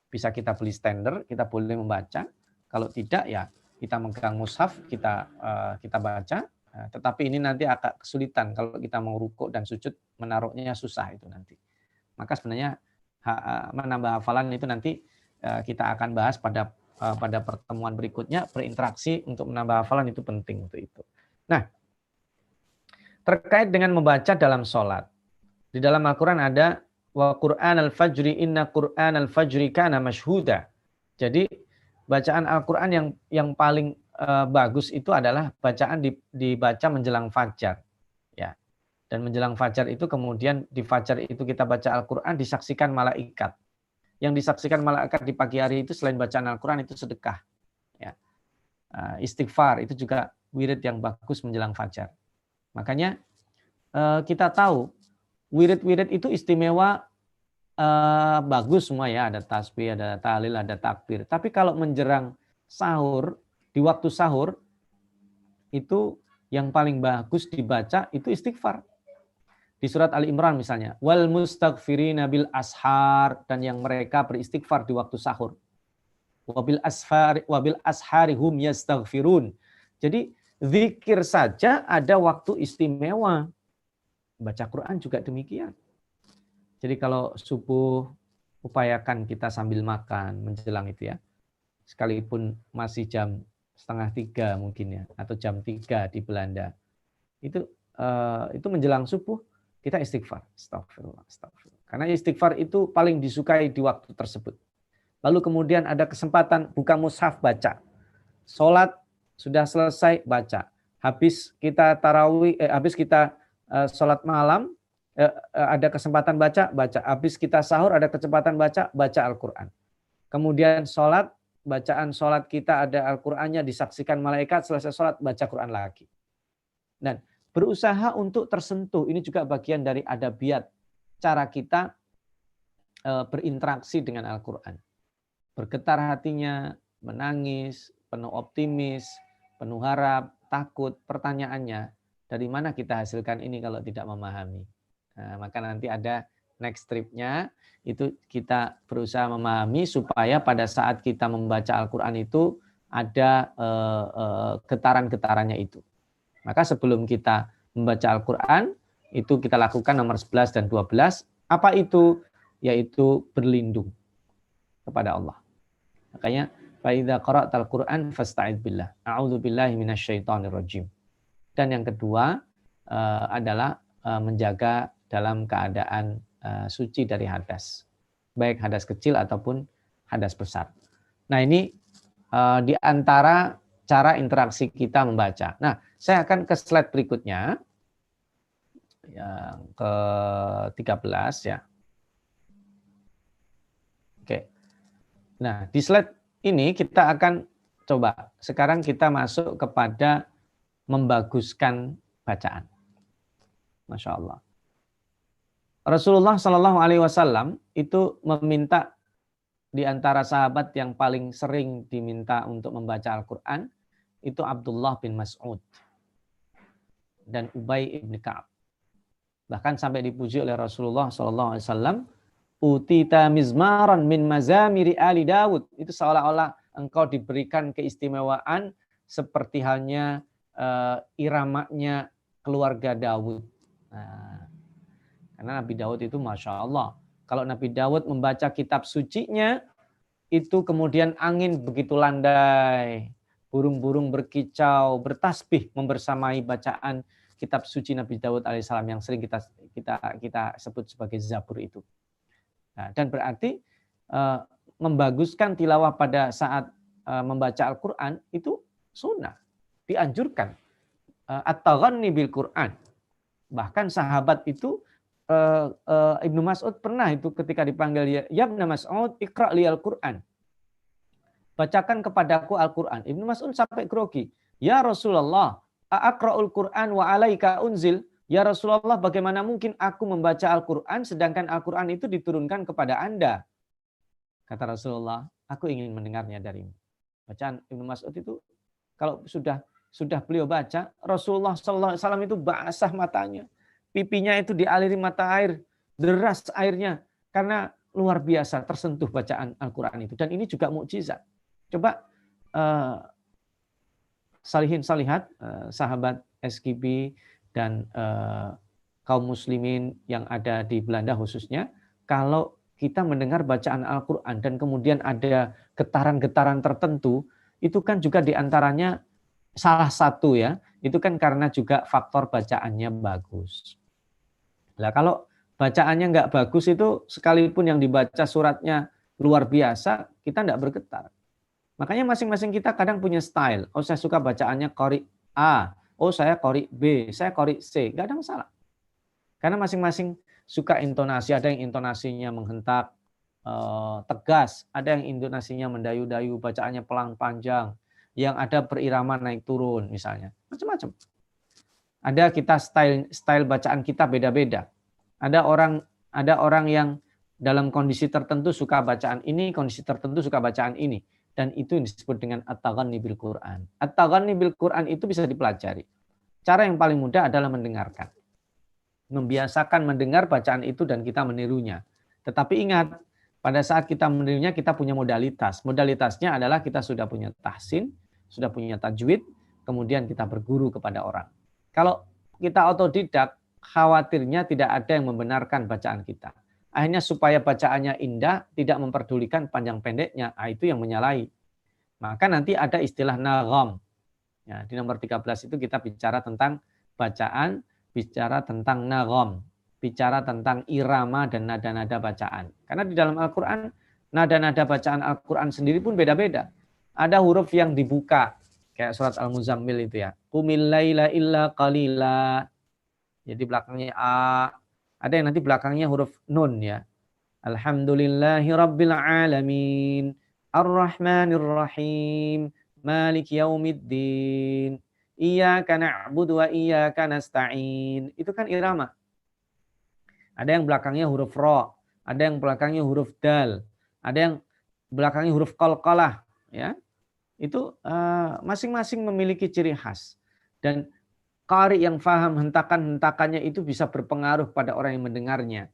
Bisa kita beli stender, kita boleh membaca. Kalau tidak ya kita megang mushaf, kita baca. Tetapi ini nanti agak kesulitan kalau kita mau rukuk dan sujud, menaruhnya susah itu nanti. Maka sebenarnya menambah hafalan itu nanti kita akan bahas pada pertemuan berikutnya. Berinteraksi untuk menambah hafalan itu penting untuk itu. Nah, terkait dengan membaca dalam sholat. Di dalam Al-Quran ada wa Qur'an al-fajri inna Qur'an al-fajri kana mashhuda. Jadi bacaan Al-Quran yang paling bagus itu adalah bacaan dibaca menjelang fajar. Ya. Dan menjelang fajar itu kemudian di fajar itu kita baca Al-Quran disaksikan malaikat. Yang disaksikan malaikat di pagi hari itu selain bacaan Al-Quran itu sedekah. Ya. Istighfar itu juga wirid yang bagus menjelang fajar. Makanya kita tahu wirid-wirid itu istimewa, bagus semua ya. Ada tasbih, ada tahlil, ada takbir. Tapi kalau menjelang sahur, di waktu sahur, itu yang paling bagus dibaca itu istighfar. Di surat Ali Imran misalnya, wal mustaghfirina bil ashar, dan yang mereka beristighfar di waktu sahur. Wabil ashari hum yastaghfirun. Jadi zikir saja ada waktu istimewa. Baca Quran juga demikian. Jadi kalau subuh upayakan kita sambil makan menjelang itu ya. Sekalipun masih jam 2:30 mungkin ya, atau jam 3 di Belanda. Itu menjelang subuh kita istighfar. Astagfirullah. Karena istighfar itu paling disukai di waktu tersebut. Lalu kemudian ada kesempatan buka mushaf baca. Sholat sudah selesai baca. Habis kita tarawih, habis kita sholat malam, ada kesempatan baca. Habis kita sahur ada kesempatan baca Al-Quran. Kemudian sholat, bacaan sholat kita ada Al-Qurannya, disaksikan malaikat, selesai sholat baca Quran lagi. Dan berusaha untuk tersentuh, ini juga bagian dari adabiyat, cara kita berinteraksi dengan Al-Quran. Bergetar hatinya, menangis, penuh optimis, penuh harap, takut. Pertanyaannya, dari mana kita hasilkan ini kalau tidak memahami? Nah, maka nanti ada next trip-nya, itu kita berusaha memahami supaya pada saat kita membaca Al-Quran itu ada getaran-getarannya itu. Maka sebelum kita membaca Al-Quran, itu kita lakukan nomor 11 dan 12. Apa itu? Yaitu berlindung kepada Allah. Makanya, فَإِذَا قَرَأْتَ الْقُرْآنَ فَاسْتَعِذْ بِاللَّهِ أَعُوذُ بِاللَّهِ مِنَ الشَّيْطَانِ الرَّجِيمِ. Dan yang kedua adalah menjaga dalam keadaan suci dari hadas, baik hadas kecil ataupun hadas besar. Nah ini di antara cara interaksi kita membaca. Nah saya akan ke slide berikutnya, yang ke-13 ya. Oke. Nah di slide ini kita akan coba, sekarang kita masuk kepada membaguskan bacaan. Masya Allah. Rasulullah Shallallahu Alaihi Wasallam itu meminta, di antara sahabat yang paling sering diminta untuk membaca Al-Quran itu Abdullah bin Mas'ud dan Ubay ibn Ka'ab. Bahkan sampai dipuji oleh Rasulullah Shallallahu Alaihi Wasallam, utita mizmaran min mazamiri ali Dawud. Itu seolah-olah engkau diberikan keistimewaan seperti halnya iramanya keluarga Dawud. Nah, karena Nabi Dawud itu Masya Allah. Kalau Nabi Dawud membaca kitab sucinya, itu kemudian angin begitu landai, burung-burung berkicau, bertasbih membersamai bacaan kitab suci Nabi Dawud alaihissalam yang sering kita sebut sebagai Zabur itu. Nah, dan berarti membaguskan tilawah pada saat membaca Al-Quran itu sunnah, dianjurkan. At-taghanni bil Quran. Bahkan sahabat itu Ibnu Mas'ud pernah itu ketika dipanggil, ya Ibnu Mas'ud iqra' li al-Quran, bacakan kepadaku Al-Quran. Ibnu Mas'ud sampai grogi, ya Rasulullah aqra'ul Quran wa alaika unzil. Ya Rasulullah, bagaimana mungkin aku membaca Al-Quran sedangkan Al-Quran itu diturunkan kepada Anda? Kata Rasulullah, aku ingin mendengarnya darimu. Bacaan Ibnu Mas'ud itu kalau sudah beliau baca, Rasulullah SAW itu basah matanya. Pipinya itu dialiri mata air, deras airnya. Karena luar biasa tersentuh bacaan Al-Quran itu. Dan ini juga mukjizat. Coba salihin salihat, sahabat SKB dan kaum muslimin yang ada di Belanda khususnya, kalau kita mendengar bacaan Al-Quran dan kemudian ada getaran-getaran tertentu, itu kan juga diantaranya salah satu ya, itu kan karena juga faktor bacaannya bagus. Nah kalau bacaannya nggak bagus itu sekalipun yang dibaca suratnya luar biasa, kita nggak bergetar. Makanya masing-masing kita kadang punya style. Oh saya suka bacaannya qori A, oh saya qori B, saya qori C, nggak ada masalah. Karena masing-masing suka intonasi, ada yang intonasinya menghentak, tegas, ada yang intonasinya mendayu-dayu, bacaannya pelang panjang, yang ada berirama naik turun misalnya, macam-macam. Ada kita style bacaan kita beda-beda. Ada orang yang dalam kondisi tertentu suka bacaan ini, kondisi tertentu suka bacaan ini, dan itu yang disebut dengan at-taghanni bil Quran. At-taghanni bil Quran itu bisa dipelajari. Cara yang paling mudah adalah mendengarkan. Membiasakan mendengar bacaan itu dan kita menirunya. Tetapi ingat, pada saat kita menirunya kita punya modalitas. Modalitasnya adalah kita sudah punya tahsin, sudah punya tajwid, kemudian kita berguru kepada orang. Kalau kita otodidak, khawatirnya tidak ada yang membenarkan bacaan kita. Akhirnya supaya bacaannya indah, tidak memperdulikan panjang pendeknya, itu yang menyalahi. Maka nanti ada istilah nagham. Ya, di nomor 13 itu kita bicara tentang bacaan, bicara tentang nagham, bicara tentang irama dan nada-nada bacaan. Karena di dalam Al-Quran, nada-nada bacaan Al-Quran sendiri pun beda-beda. Ada huruf yang dibuka, kayak surat Al-Muzammil itu ya. Qumil laila illa qalila. Jadi belakangnya A. Ada yang nanti belakangnya huruf nun ya. Alhamdulillahi rabbil alamin. Ar-Rahmanir Rahim. Malik yaumiddin. Iyyaka na'budu wa iyyaka nasta'in. Itu kan irama. Ada yang belakangnya huruf ra, ada yang belakangnya huruf dal, ada yang belakangnya huruf qalqalah ya. Itu masing-masing memiliki ciri khas. Dan qari yang faham hentakan-hentakannya itu bisa berpengaruh pada orang yang mendengarnya.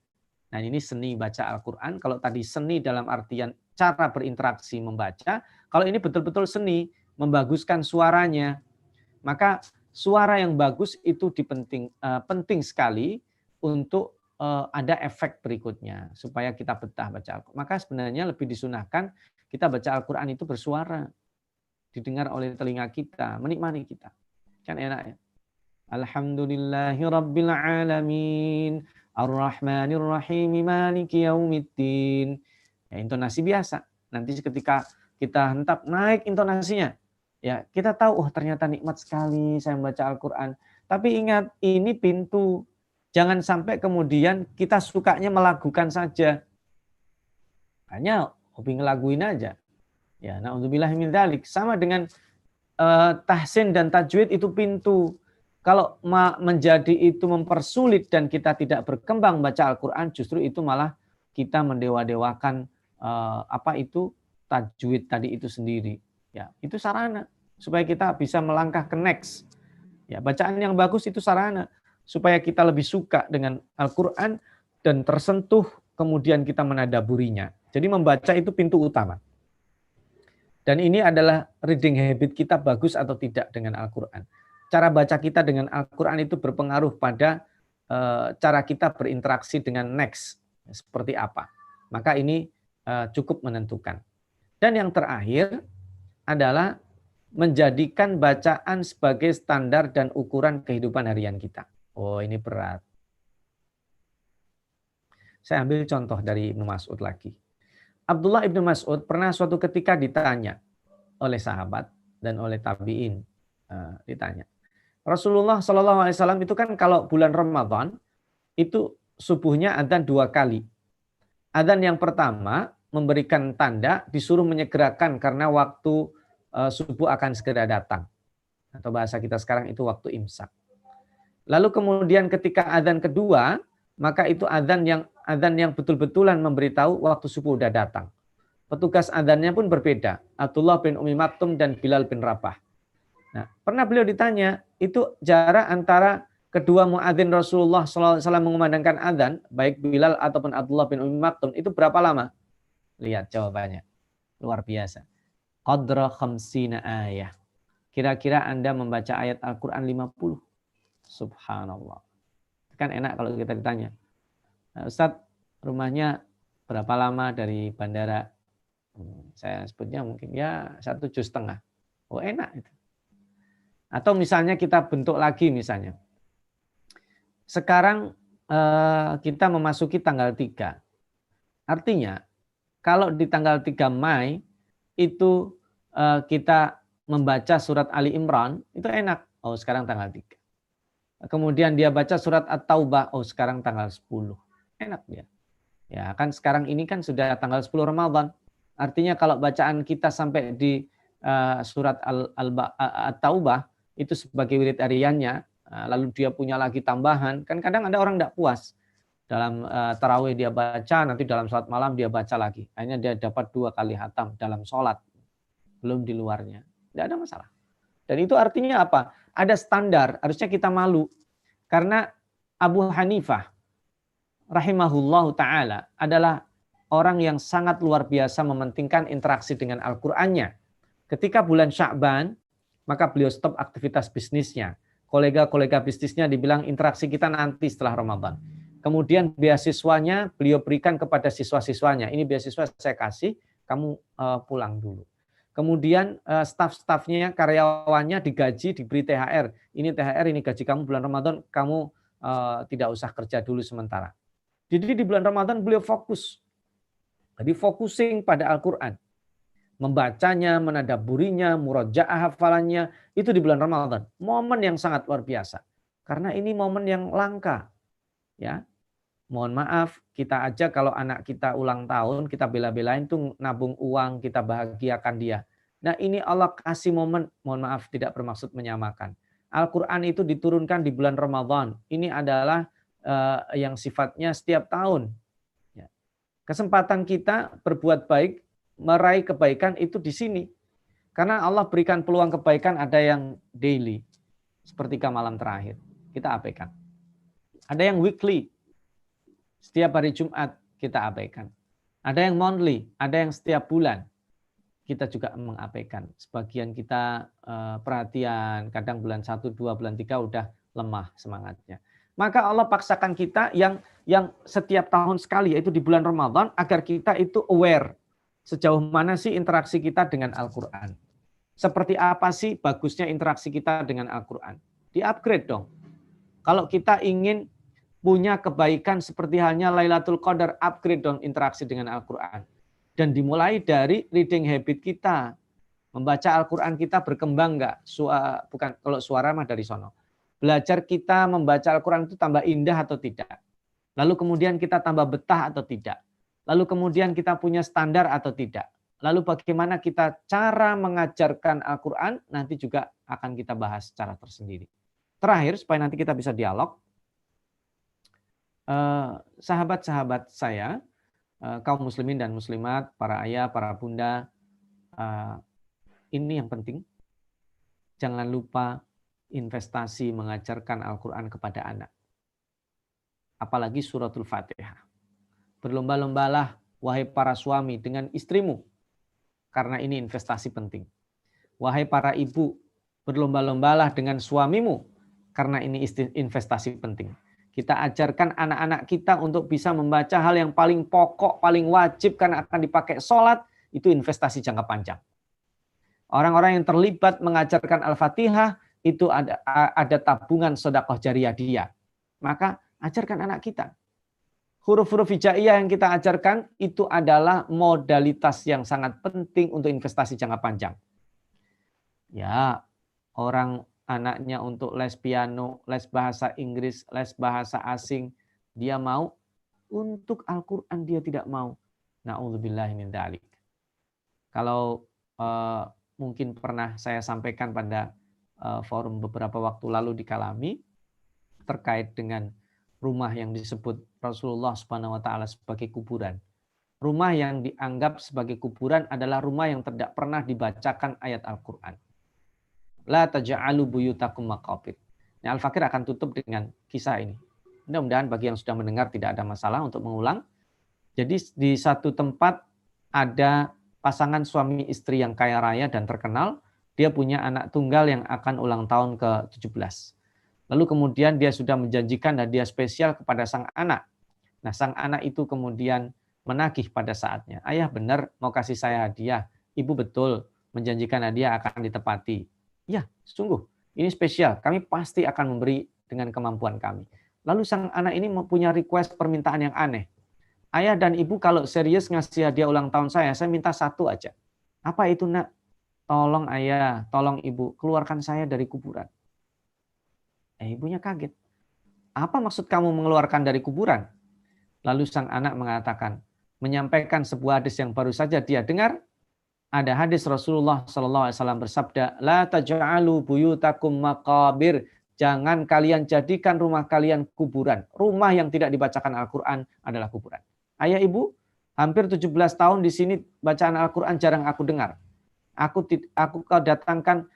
Nah, ini seni baca Al-Qur'an. Kalau tadi seni dalam artian cara berinteraksi membaca, kalau ini betul-betul seni membaguskan suaranya. Maka suara yang bagus itu penting sekali untuk ada efek berikutnya supaya kita betah baca Al-Quran. Maka sebenarnya lebih disunahkan kita baca Al-Quran itu bersuara, didengar oleh telinga kita, menikmati kita. Kan enak ya. Alhamdulillahi rabbil alamin. Ar-Rahmanir Rahim Maliki Yaumiddin. Ya, intonasi biasa. Nanti ketika kita hentap naik intonasinya, ya kita tahu oh ternyata nikmat sekali saya membaca Al-Qur'an. Tapi ingat, ini pintu. Jangan sampai kemudian kita sukanya melagukan saja. Hanya hobi ngelaguin aja. Ya, na'udzubillah min dzalik. Sama dengan tahsin dan tajwid itu pintu. Kalau menjadi itu mempersulit dan kita tidak berkembang baca Al-Quran, justru itu malah kita mendewa-dewakan tajwid tadi itu sendiri. Ya, itu sarana supaya kita bisa melangkah ke next. Ya, bacaan yang bagus itu sarana supaya kita lebih suka dengan Al-Quran dan tersentuh kemudian kita menadaburinya. Jadi membaca itu pintu utama. Dan ini adalah reading habit kita bagus atau tidak dengan Al-Quran. Cara baca kita dengan Al-Quran itu berpengaruh pada cara kita berinteraksi dengan next. Seperti apa. Maka ini cukup menentukan. Dan yang terakhir adalah menjadikan bacaan sebagai standar dan ukuran kehidupan harian kita. Oh, ini berat. Saya ambil contoh dari Ibnu Mas'ud lagi. Abdullah Ibnu Mas'ud pernah suatu ketika ditanya oleh sahabat dan oleh tabi'in. Ditanya. Rasulullah SAW itu kan kalau bulan Ramadan, itu subuhnya adzan 2 kali. Adzan yang pertama memberikan tanda disuruh menyegerakan karena waktu subuh akan segera datang. Atau bahasa kita sekarang itu waktu imsak. Lalu kemudian ketika adzan kedua, maka itu adzan yang betul-betulan memberitahu waktu subuh sudah datang. Petugas adzannya pun berbeda. Abdullah bin Umi Maktum dan Bilal bin Rabah. Nah, pernah beliau ditanya, itu jarak antara kedua muadzin Rasulullah SAW mengumandangkan adzan, baik Bilal ataupun Abdullah bin Umi Maktum, itu berapa lama? Lihat jawabannya. Luar biasa. Qadra khamsina ayah. Kira-kira Anda membaca ayat Al-Quran 50. Subhanallah. Kan enak kalau kita ditanya. Ustadz, rumahnya berapa lama dari bandara? Saya sebutnya mungkin ya 1,5 juz. Oh, enak itu. Atau misalnya kita bentuk lagi misalnya. Sekarang kita memasuki tanggal 3. Artinya kalau di tanggal 3 Mei itu kita membaca surat Ali Imran, itu enak. Oh, sekarang tanggal 3. Kemudian dia baca surat At-Taubah, oh sekarang tanggal 10. Enak dia. Ya kan sekarang ini kan sudah tanggal 10 Ramadan. Artinya kalau bacaan kita sampai di surat At-Taubah, itu sebagai wirid hariannya, lalu dia punya lagi tambahan, kan kadang ada orang tidak puas. Dalam tarawih dia baca, nanti dalam sholat malam dia baca lagi. Akhirnya dia dapat 2 kali khatam dalam sholat, belum di luarnya. Tidak ada masalah. Dan itu artinya apa? Ada standar, harusnya kita malu. Karena Abu Hanifah, rahimahullahu ta'ala, adalah orang yang sangat luar biasa mementingkan interaksi dengan Al-Qur'annya. Ketika bulan Sya'ban, maka beliau stop aktivitas bisnisnya. Kolega-kolega bisnisnya dibilang interaksi kita nanti setelah Ramadan. Kemudian beasiswanya beliau berikan kepada siswa-siswanya. Ini beasiswa saya kasih, kamu pulang dulu. Kemudian staf-stafnya, karyawannya digaji, diberi THR. Ini THR, ini gaji kamu bulan Ramadan, kamu tidak usah kerja dulu sementara. Jadi di bulan Ramadan beliau fokus. Jadi focusing pada Al-Quran. Membacanya, menadaburinya, murajaah hafalannya, itu di bulan Ramadan. Momen yang sangat luar biasa. Karena ini momen yang langka. Ya, mohon maaf, kita aja kalau anak kita ulang tahun, kita bela-belain tuh nabung uang, kita bahagiakan dia. Nah ini Allah kasih momen, mohon maaf tidak bermaksud menyamakan. Al-Quran itu diturunkan di bulan Ramadan. Ini adalah yang sifatnya setiap tahun. Ya. Kesempatan kita berbuat baik, meraih kebaikan itu di sini. Karena Allah berikan peluang kebaikan ada yang daily. Seperti malam terakhir. Kita abaikan. Ada yang weekly. Setiap hari Jumat kita abaikan. Ada yang monthly. Ada yang setiap bulan. Kita juga mengabaikan. Sebagian kita perhatian. Kadang bulan 1, 2, bulan 3 udah lemah semangatnya. Maka Allah paksakan kita yang setiap tahun sekali, yaitu di bulan Ramadan, agar kita itu aware. Sejauh mana sih interaksi kita dengan Al-Quran? Seperti apa sih bagusnya interaksi kita dengan Al-Quran? Di-upgrade dong. Kalau kita ingin punya kebaikan seperti halnya Lailatul Qadar, upgrade dong interaksi dengan Al-Quran. Dan dimulai dari reading habit kita. Membaca Al-Quran kita berkembang nggak? Bukan, kalau suara mah dari sono. Belajar kita membaca Al-Quran itu tambah indah atau tidak? Lalu kemudian kita tambah betah atau tidak? Lalu kemudian kita punya standar atau tidak? Lalu bagaimana kita cara mengajarkan Al-Quran, nanti juga akan kita bahas secara tersendiri. Terakhir, supaya nanti kita bisa dialog, sahabat-sahabat saya, kaum muslimin dan muslimat, para ayah, para bunda, ini yang penting. Jangan lupa investasi mengajarkan Al-Quran kepada anak. Apalagi suratul Fatihah. Berlomba-lombalah, wahai para suami, dengan istrimu. Karena ini investasi penting. Wahai para ibu, berlomba-lombalah dengan suamimu. Karena ini investasi penting. Kita ajarkan anak-anak kita untuk bisa membaca hal yang paling pokok, paling wajib karena akan dipakai sholat, itu investasi jangka panjang. Orang-orang yang terlibat mengajarkan Al-Fatihah, itu ada tabungan sedekah jariah dia. Maka ajarkan anak kita. Huruf-huruf hijaiyah yang kita ajarkan, itu adalah modalitas yang sangat penting untuk investasi jangka panjang. Ya, orang anaknya untuk les piano, les bahasa Inggris, les bahasa asing, dia mau. Untuk Al-Quran dia tidak mau. Na'udzubillahi min dzalik. Kalau mungkin pernah saya sampaikan pada forum beberapa waktu lalu di Kalami, terkait dengan rumah yang disebut Rasulullah Subhanahu wa taala sebagai kuburan. Rumah yang dianggap sebagai kuburan adalah rumah yang tidak pernah dibacakan ayat Al-Quran. La taj'alu buyutakum maqabir. Nah, Al-Fakir akan tutup dengan kisah ini. Mudah-mudahan bagi yang sudah mendengar tidak ada masalah untuk mengulang. Jadi di satu tempat ada pasangan suami istri yang kaya raya dan terkenal. Dia punya anak tunggal yang akan ulang tahun ke-17. Lalu kemudian dia sudah menjanjikan hadiah spesial kepada sang anak. Nah, sang anak itu kemudian menagih pada saatnya. Ayah benar mau kasih saya hadiah. Ibu betul menjanjikan hadiah akan ditepati. Ya, sungguh. Ini spesial. Kami pasti akan memberi dengan kemampuan kami. Lalu sang anak ini mempunyai request permintaan yang aneh. Ayah dan ibu kalau serius ngasih hadiah ulang tahun saya minta satu aja. Apa itu, nak? Tolong ayah, tolong ibu, keluarkan saya dari kuburan. Ibunya kaget. Apa maksud kamu mengeluarkan dari kuburan? Lalu sang anak mengatakan, menyampaikan sebuah hadis yang baru saja dia dengar. Ada hadis Rasulullah SAW bersabda, La taj'alu buyutakum maqabir. Jangan kalian jadikan rumah kalian kuburan. Rumah yang tidak dibacakan Al-Quran adalah kuburan. Ayah ibu, hampir 17 tahun di sini bacaan Al-Quran jarang aku dengar. Aku datangkan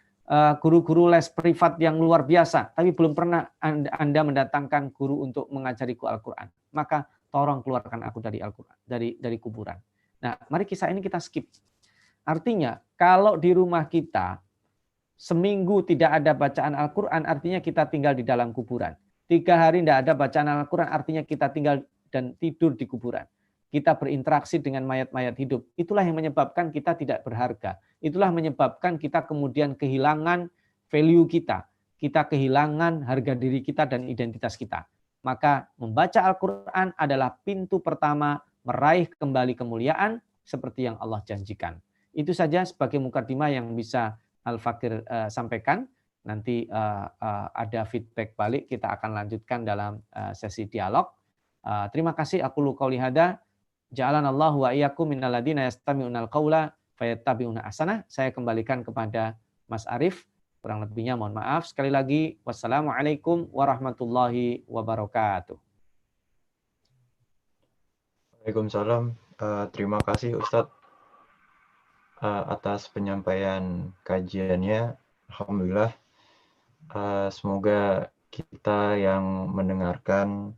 guru-guru les privat yang luar biasa, tapi belum pernah Anda mendatangkan guru untuk mengajariku Al-Quran. Maka tolong keluarkan aku dari Al-Quran, dari kuburan. Nah, mari kisah ini kita skip. Artinya, kalau di rumah kita seminggu tidak ada bacaan Al-Quran, artinya kita tinggal di dalam kuburan. 3 hari tidak ada bacaan Al-Quran, artinya kita tinggal dan tidur di kuburan. Kita berinteraksi dengan mayat-mayat hidup. Itulah yang menyebabkan kita tidak berharga. Itulah menyebabkan kita kemudian kehilangan value kita. Kita kehilangan harga diri kita dan identitas kita. Maka membaca Al-Quran adalah pintu pertama meraih kembali kemuliaan seperti yang Allah janjikan. Itu saja sebagai mukadimah yang bisa Al-Fakir sampaikan. Nanti ada feedback balik, kita akan lanjutkan dalam sesi dialog. Terima kasih. Aku lu qauli hada. Ja'alanallahu wa iyyakum minal ladzina yastami'unal qaula fayattabi'una ahsanah. Saya kembalikan kepada Mas Arief. Kurang lebihnya mohon maaf. Sekali lagi, wassalamualaikum warahmatullahi wabarakatuh. Waalaikumsalam. Terima kasih Ustadz atas penyampaian kajiannya. Alhamdulillah. Semoga kita yang mendengarkan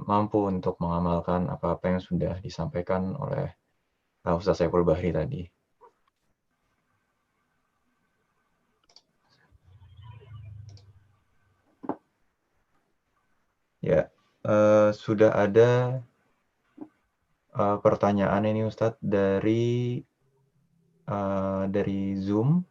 mampu untuk mengamalkan apa-apa yang sudah disampaikan oleh Ustaz Saiful Bahri tadi. Ya, sudah ada pertanyaan ini Ustadz dari Zoom.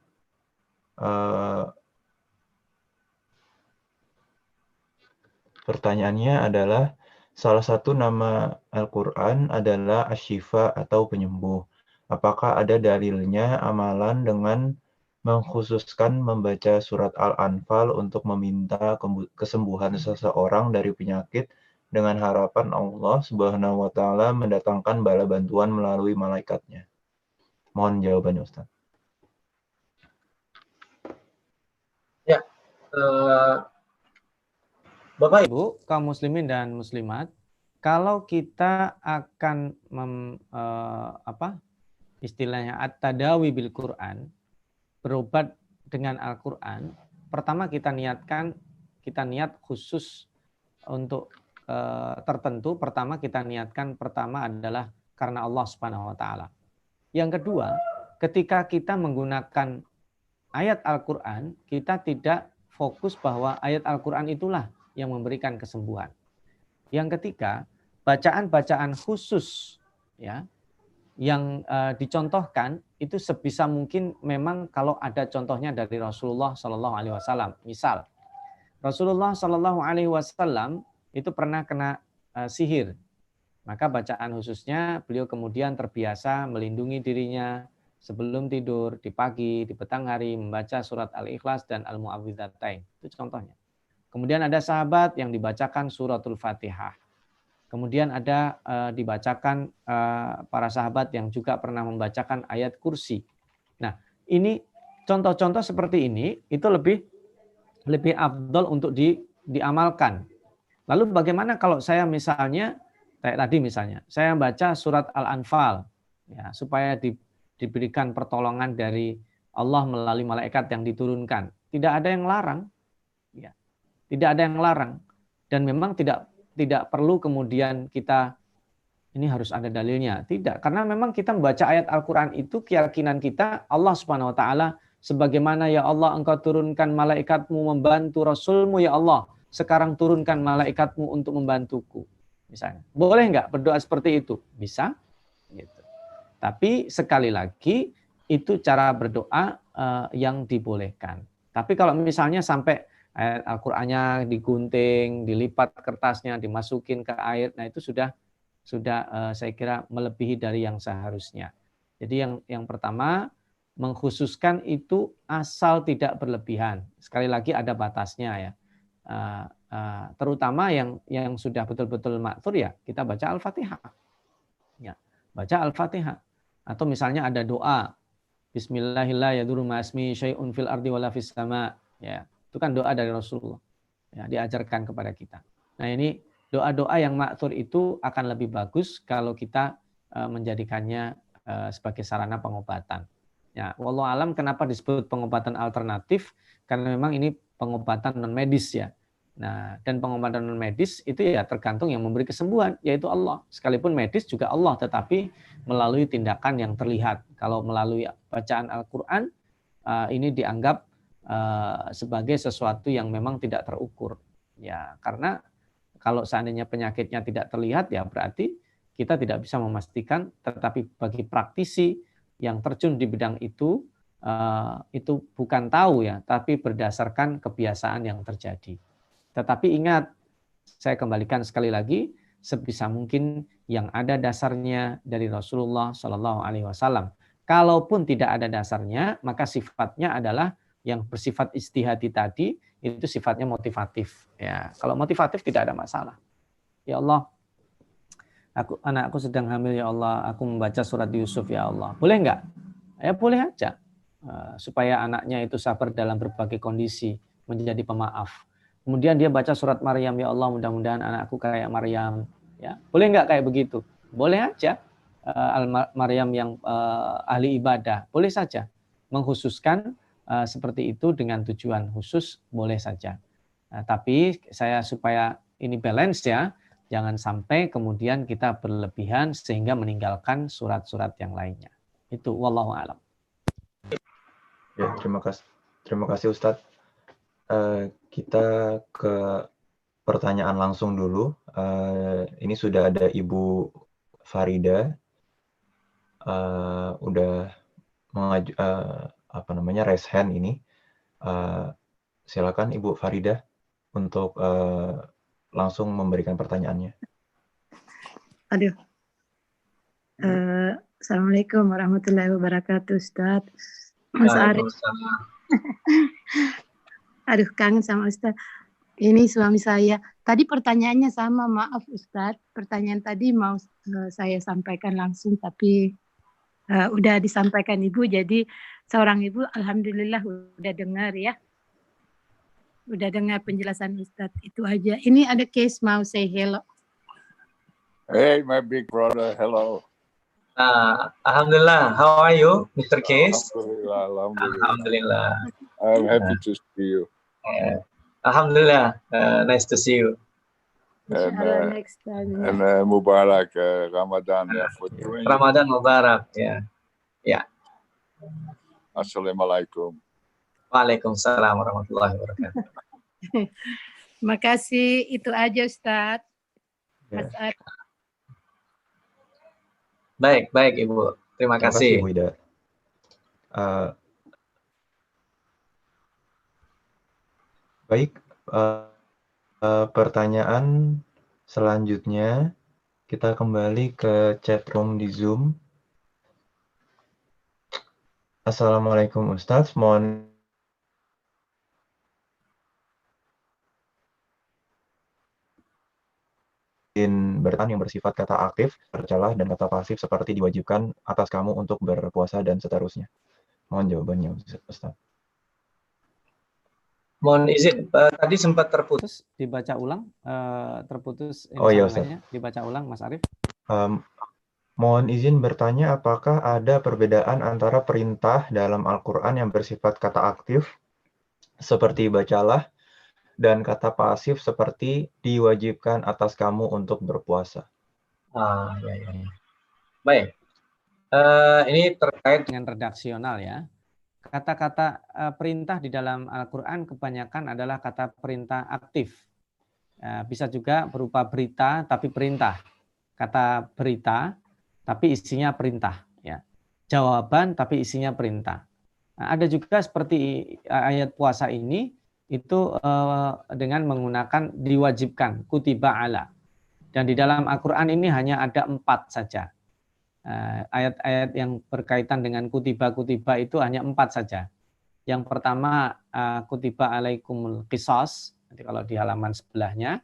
Pertanyaannya adalah, salah satu nama Al-Quran adalah Asy-Syifa atau penyembuh. Apakah ada dalilnya amalan dengan mengkhususkan membaca surat Al-Anfal untuk meminta kesembuhan seseorang dari penyakit dengan harapan Allah Subhanahu wa Ta'ala mendatangkan bala bantuan melalui malaikatnya? Mohon jawabannya, Ustaz. Ya, Bapak Ibu, kaum muslimin dan muslimat, kalau kita akan istilahnya at-tadawi bil Quran, berobat dengan Al-Quran, pertama kita niat khusus untuk tertentu. Pertama kita niatkan adalah karena Allah Subhanahu wa taala. Yang kedua, ketika kita menggunakan ayat Al-Quran, kita tidak fokus bahwa ayat Al-Quran itulah yang memberikan kesembuhan. Yang ketiga, bacaan-bacaan khusus ya yang dicontohkan itu sebisa mungkin memang kalau ada contohnya dari Rasulullah Shallallahu Alaihi Wasallam. Misal Rasulullah Shallallahu Alaihi Wasallam itu pernah kena sihir, maka bacaan khususnya beliau kemudian terbiasa melindungi dirinya sebelum tidur, di pagi, di petang hari membaca surat Al-Ikhlas dan Al-Mu'awwidzatain. Itu contohnya. Kemudian ada sahabat yang dibacakan suratul Fatihah. Kemudian ada dibacakan para sahabat yang juga pernah membacakan ayat kursi. Nah, ini contoh-contoh seperti ini itu lebih afdol untuk diamalkan. Lalu bagaimana kalau saya misalnya kayak tadi misalnya, saya baca surat Al-Anfal ya supaya diberikan pertolongan dari Allah melalui malaikat yang diturunkan. Tidak ada yang larang. Ya. Tidak ada yang larang. Dan memang tidak perlu kemudian kita ini harus ada dalilnya. Tidak, karena memang kita membaca ayat Al-Quran itu keyakinan kita Allah Subhanahu wa taala sebagaimana ya Allah engkau turunkan malaikatmu membantu Rasulmu ya Allah. Sekarang turunkan malaikatmu untuk membantuku. Misalnya. Boleh nggak berdoa seperti itu? Bisa. Gitu. Tapi sekali lagi itu cara berdoa yang dibolehkan. Tapi kalau misalnya sampai ayat Al-Qur'annya digunting, dilipat kertasnya, dimasukin ke air, nah itu sudah saya kira melebihi dari yang seharusnya. Jadi yang pertama mengkhususkan itu asal tidak berlebihan. Sekali lagi ada batasnya ya. Terutama yang sudah betul-betul makthur ya kita baca Al-Fatihah. Ya, baca Al-Fatihah. Atau misalnya ada doa Bismillahirrahmanirrahim syai'un fil ardi wala fis sama. Ya, itu kan doa dari Rasulullah. Ya, diajarkan kepada kita. Nah, ini doa-doa yang makthur itu akan lebih bagus kalau kita menjadikannya sebagai sarana pengobatan. Ya, wallahu alam kenapa disebut pengobatan alternatif? Karena memang ini pengobatan non medis ya. Nah, dan pengobatan non medis itu ya tergantung yang memberi kesembuhan, yaitu Allah. Sekalipun medis juga Allah, tetapi melalui tindakan yang terlihat. Kalau melalui bacaan Al-Quran, ini dianggap sebagai sesuatu yang memang tidak terukur. Ya, karena kalau seandainya penyakitnya tidak terlihat, ya berarti kita tidak bisa memastikan. Tetapi bagi praktisi yang terjun di bidang itu bukan tahu ya, tapi berdasarkan kebiasaan yang terjadi. Tetapi ingat, saya kembalikan sekali lagi, sebisa mungkin yang ada dasarnya dari Rasulullah Shallallahu Alaihi Wasallam. Kalaupun tidak ada dasarnya, maka sifatnya adalah yang bersifat istihadi tadi, itu sifatnya motivatif. Ya, kalau motivatif tidak ada masalah. Ya Allah, anakku sedang hamil ya Allah, aku membaca surat Yusuf ya Allah. Boleh enggak? Ya boleh aja. Supaya anaknya itu sabar dalam berbagai kondisi, menjadi pemaaf. Kemudian dia baca surat Maryam, ya Allah mudah-mudahan anakku kayak Maryam. Ya, boleh nggak kayak begitu? Boleh aja. Maryam yang ahli ibadah, boleh saja. Mengkhususkan seperti itu dengan tujuan khusus, boleh saja. Tapi saya supaya ini balance ya, jangan sampai kemudian kita berlebihan sehingga meninggalkan surat-surat yang lainnya. Itu wallahu a'lam. Ya, terima kasih Ustadz. Kita ke pertanyaan langsung dulu. Ini sudah ada Ibu Farida, udah raise hand ini. Silakan Ibu Farida untuk langsung memberikan pertanyaannya. Aduh. Assalamualaikum warahmatullahi wabarakatuh, Ustaz. Mas Arif. Waalaikumsalam. Aduh, kangen sama Ustaz. Ini suami saya. Tadi pertanyaannya sama, maaf Ustaz. Pertanyaan tadi mau saya sampaikan langsung, tapi udah disampaikan Ibu. Jadi seorang ibu, alhamdulillah udah dengar ya. Udah dengar penjelasan Ustaz. Itu aja. Ini ada case mau say hello. Hey, my big brother. Hello. Alhamdulillah. How are you, Mr. Case? Alhamdulillah. Alhamdulillah. Alhamdulillah. I'm happy to see you. Alhamdulillah. Nice to see you. Inshallah next time. And Mubarak Ramadan for you. Ramadan Mubarak. Ya. Assalamualaikum. Waalaikumsalam warahmatullahi wabarakatuh. Makasih. Itu aja Ustaz. Ya. Mas Arif. Baik Ibu. Terima kasih. Bu Ida. Baik, pertanyaan selanjutnya kita kembali ke chat room di Zoom. Assalamualaikum Ustadz, mohon bertahan yang bersifat kata aktif, tercelah, dan kata pasif seperti diwajibkan atas kamu untuk berpuasa dan seterusnya. Mohon jawabannya, Ustaz. Mohon izin, tadi sempat terputus. Dibaca ulang, terputus Iya, Ustaz. Dibaca ulang, Mas Arif. Mohon izin bertanya, apakah ada perbedaan antara perintah dalam Al-Quran yang bersifat kata aktif, seperti bacalah, dan kata pasif seperti diwajibkan atas kamu untuk berpuasa? Ya. Baik. Ini terkait dengan redaksional ya. Kata-kata perintah di dalam Al-Quran kebanyakan adalah kata perintah aktif. Bisa juga berupa berita tapi perintah. Kata berita tapi isinya perintah. Ya. Jawaban tapi isinya perintah. Nah, ada juga seperti ayat puasa ini, itu dengan menggunakan diwajibkan, kutiba ala. Dan di dalam Al-Quran ini hanya ada 4 saja. Ayat-ayat yang berkaitan dengan kutiba itu hanya 4 saja. Yang pertama kutiba alaikumul qisas, nanti kalau di halaman sebelahnya.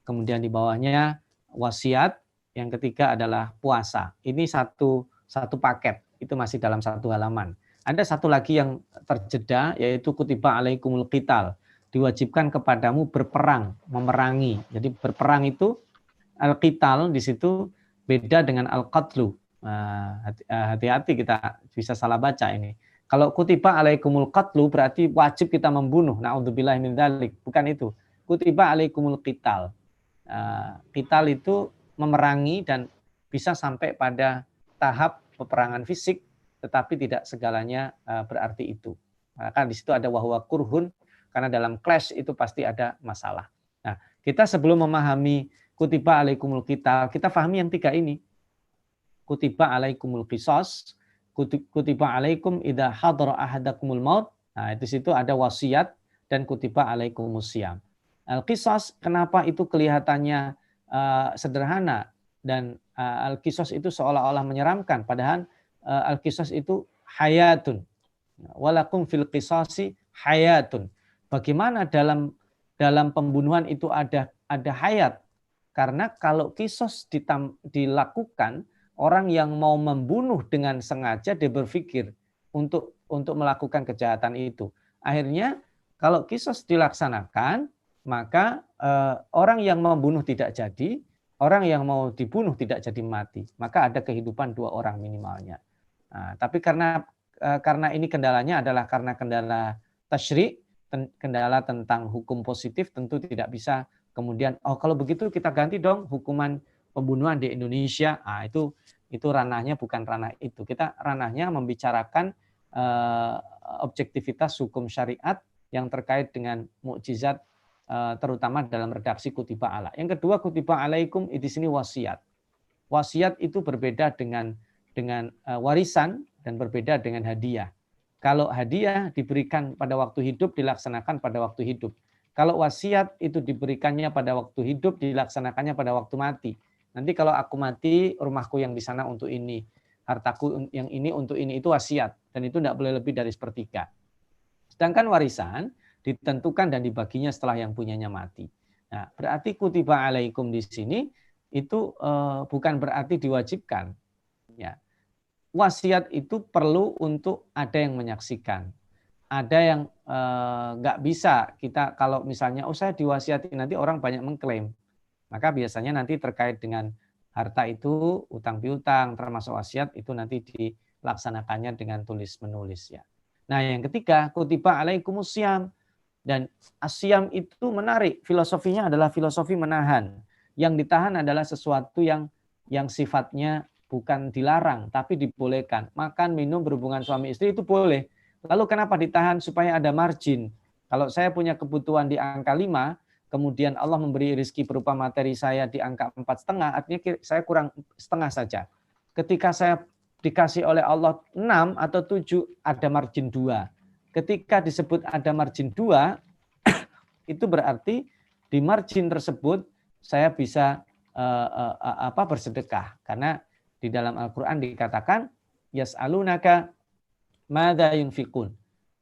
Kemudian di bawahnya wasiat. Yang ketiga adalah puasa. Ini satu paket, itu masih dalam satu halaman. Ada satu lagi yang terjeda, yaitu kutiba alaikumul qital, diwajibkan kepadamu berperang, memerangi. Jadi berperang itu al-qital di situ beda dengan al-qatlu. Hati-hati kita bisa salah baca ini. Kalau kutiba alaikumul qatlu berarti wajib kita membunuh. Na'udzubillahi min dzalik. Bukan itu. Kutiba alaikumul qital. Qital itu memerangi dan bisa sampai pada tahap peperangan fisik, tetapi tidak segalanya berarti itu. Maka di situ ada wahwa kurhun, karena dalam clash itu pasti ada masalah. Nah, kita sebelum memahami kutiba alaikumul qital, kita pahami yang 3 ini. Kutiba alaikumul qisas, kutiba alaikum idza hadara ahadakumul maut. Nah, di situ ada wasiat dan kutiba alaikumus syiyam. Al-qisas, kenapa itu kelihatannya sederhana dan al-qisas itu seolah-olah menyeramkan, padahal al-qisas itu hayatun. Walakum fil qisasi hayatun. Bagaimana dalam pembunuhan itu ada hayat? Karena kalau qisas dilakukan, orang yang mau membunuh dengan sengaja dia berpikir untuk melakukan kejahatan itu. Akhirnya kalau qisas dilaksanakan, maka orang yang membunuh tidak jadi, orang yang mau dibunuh tidak jadi mati. Maka ada kehidupan 2 orang minimalnya. Nah, tapi karena ini kendalanya adalah karena kendala tasyri', kendala tentang hukum positif, tentu tidak bisa kemudian kalau begitu kita ganti dong hukuman pembunuhan di Indonesia. Nah, itu ranahnya bukan ranah itu. Kita ranahnya membicarakan objektivitas hukum syariat yang terkait dengan mukjizat, terutama dalam redaksi kutiba ala. Yang kedua, kutiba alaikum di sini wasiat. Wasiat itu berbeda dengan warisan dan berbeda dengan hadiah. Kalau hadiah diberikan pada waktu hidup, dilaksanakan pada waktu hidup. Kalau wasiat itu diberikannya pada waktu hidup, dilaksanakannya pada waktu mati. Nanti kalau aku mati, rumahku yang di sana untuk ini, hartaku yang ini untuk ini, itu wasiat. Dan itu tidak boleh lebih dari sepertiga. Sedangkan warisan ditentukan dan dibaginya setelah yang punyanya mati. Nah, berarti kutiba alaikum di sini itu bukan berarti diwajibkan. Ya. Wasiat itu perlu untuk ada yang menyaksikan. Ada yang nggak bisa kita kalau misalnya saya diwasiati nanti orang banyak mengklaim, maka biasanya nanti terkait dengan harta itu utang piutang termasuk wasiat itu nanti dilaksanakannya dengan tulis menulis ya. Nah yang ketiga kutiba alaikumusiyam, dan asyam itu menarik, filosofinya adalah filosofi menahan. Yang ditahan adalah sesuatu yang sifatnya bukan dilarang tapi dibolehkan. Makan, minum, berhubungan suami istri itu boleh. Lalu kenapa ditahan? Supaya ada margin. Kalau saya punya kebutuhan di angka 5, kemudian Allah memberi rezeki berupa materi saya di angka 4,5, artinya saya kurang setengah saja. Ketika saya dikasih oleh Allah 6 atau 7, ada margin 2. Ketika disebut ada margin 2, itu berarti di margin tersebut saya bisa bersedekah. Karena di dalam Al-Quran dikatakan, yas'alunaka madza yunfikun.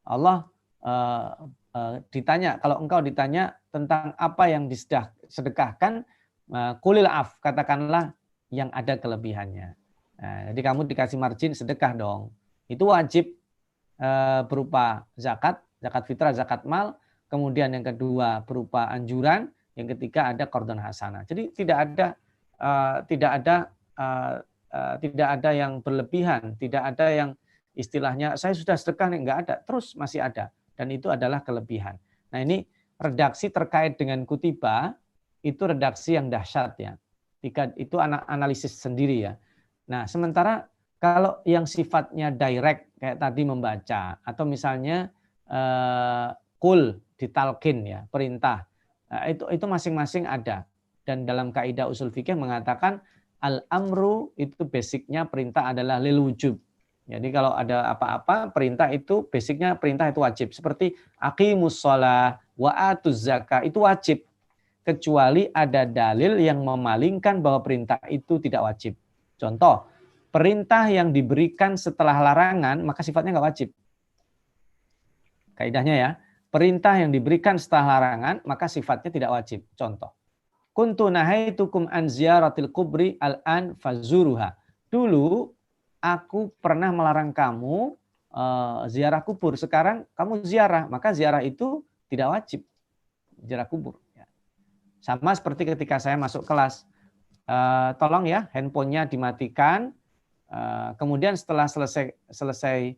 Allah ditanya, kalau engkau ditanya tentang apa yang disedekahkan, kulil af, katakanlah yang ada kelebihannya. Nah, jadi kamu dikasih margin sedekah dong. Itu wajib berupa zakat fitrah, zakat mal. Kemudian yang kedua berupa anjuran. Yang ketiga ada qardun hasanah. Jadi tidak ada yang berlebihan, tidak ada yang istilahnya saya sudah sedekah nih, enggak ada, terus masih ada, dan itu adalah kelebihan. Nah ini redaksi terkait dengan kutiba itu redaksi yang dahsyat ya. Itu analisis sendiri ya. Nah sementara kalau yang sifatnya direct kayak tadi membaca atau misalnya kul ditalkin ya perintah, nah, itu masing-masing ada. Dan dalam kaidah usul fikih mengatakan al-amru itu basicnya perintah adalah lil wujub. Jadi kalau ada apa-apa perintah itu basicnya perintah itu wajib. Seperti aqimus shalah wa atuz zakah itu wajib. Kecuali ada dalil yang memalingkan bahwa perintah itu tidak wajib. Contoh, perintah yang diberikan setelah larangan maka sifatnya nggak wajib. Kaidahnya ya, perintah yang diberikan setelah larangan maka sifatnya tidak wajib. Contoh, kuntu nahaitukum an ziyaratil kubri al-an fazuruha. Dulu aku pernah melarang kamu ziarah kubur. Sekarang kamu ziarah, maka ziarah itu tidak wajib. Ziarah kubur. Sama seperti ketika saya masuk kelas. Tolong ya, handphonenya dimatikan. Kemudian setelah selesai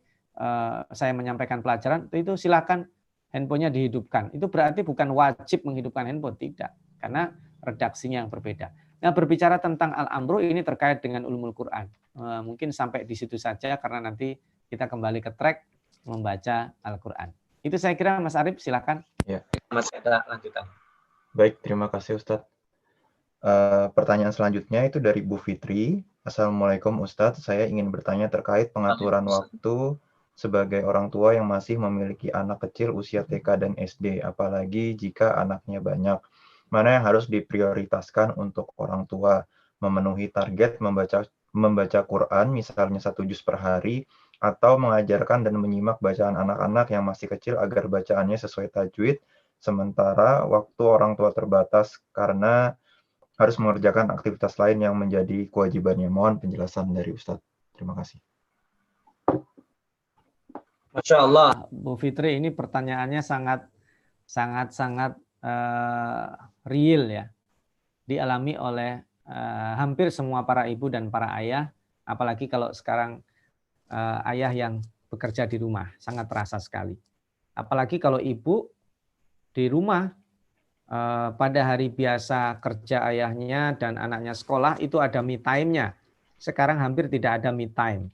saya menyampaikan pelajaran, itu silakan handphonenya dihidupkan. Itu berarti bukan wajib menghidupkan handphone, tidak. Karena redaksinya yang berbeda. Nah, berbicara tentang al-amru ini terkait dengan ulumul Quran. Mungkin sampai di situ saja karena nanti kita kembali ke track membaca Al-Quran. Itu saya kira Mas Arif, silakan. Ya. Mas, ada lanjutan. Baik, terima kasih Ustadz. Pertanyaan selanjutnya itu dari Bu Fitri. Assalamualaikum Ustadz, saya ingin bertanya terkait pengaturan waktu sebagai orang tua yang masih memiliki anak kecil usia TK dan SD, apalagi jika anaknya banyak. Mana yang harus diprioritaskan untuk orang tua? Memenuhi target membaca Quran, misalnya 1 juz per hari, atau mengajarkan dan menyimak bacaan anak-anak yang masih kecil agar bacaannya sesuai tajwid, sementara waktu orang tua terbatas karena harus mengerjakan aktivitas lain yang menjadi kewajibannya. Mohon penjelasan dari Ustadz. Terima kasih. Masya Allah. Bu Fitri, ini pertanyaannya sangat real ya. Dialami oleh hampir semua para ibu dan para ayah, apalagi kalau sekarang ayah yang bekerja di rumah, sangat terasa sekali. Apalagi kalau ibu di rumah pada hari biasa kerja ayahnya dan anaknya sekolah itu ada me time-nya. Sekarang hampir tidak ada me time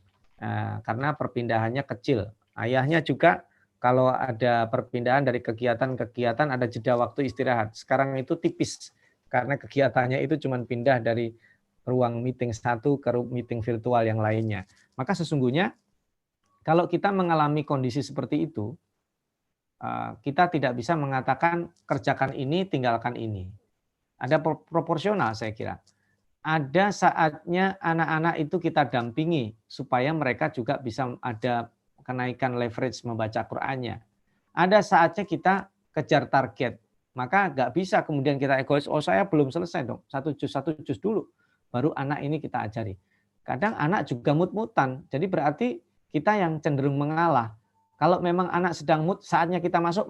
karena perpindahannya kecil. Ayahnya juga kalau ada perpindahan dari kegiatan-kegiatan ada jeda waktu istirahat. Sekarang itu tipis karena kegiatannya itu cuma pindah dari ruang meeting satu ke meeting virtual yang lainnya. Maka sesungguhnya kalau kita mengalami kondisi seperti itu, Kita tidak bisa mengatakan kerjakan ini, tinggalkan ini. Ada proporsional saya kira. Ada saatnya anak-anak itu kita dampingi supaya mereka juga bisa ada kenaikan leverage membaca Qur'annya. Ada saatnya kita kejar target. Maka nggak bisa kemudian kita egois, oh saya belum selesai dong, satu juz dulu. Baru anak ini kita ajari. Kadang anak juga mut-mutan, jadi berarti kita yang cenderung mengalah. Kalau memang anak sedang mood, saatnya kita masuk.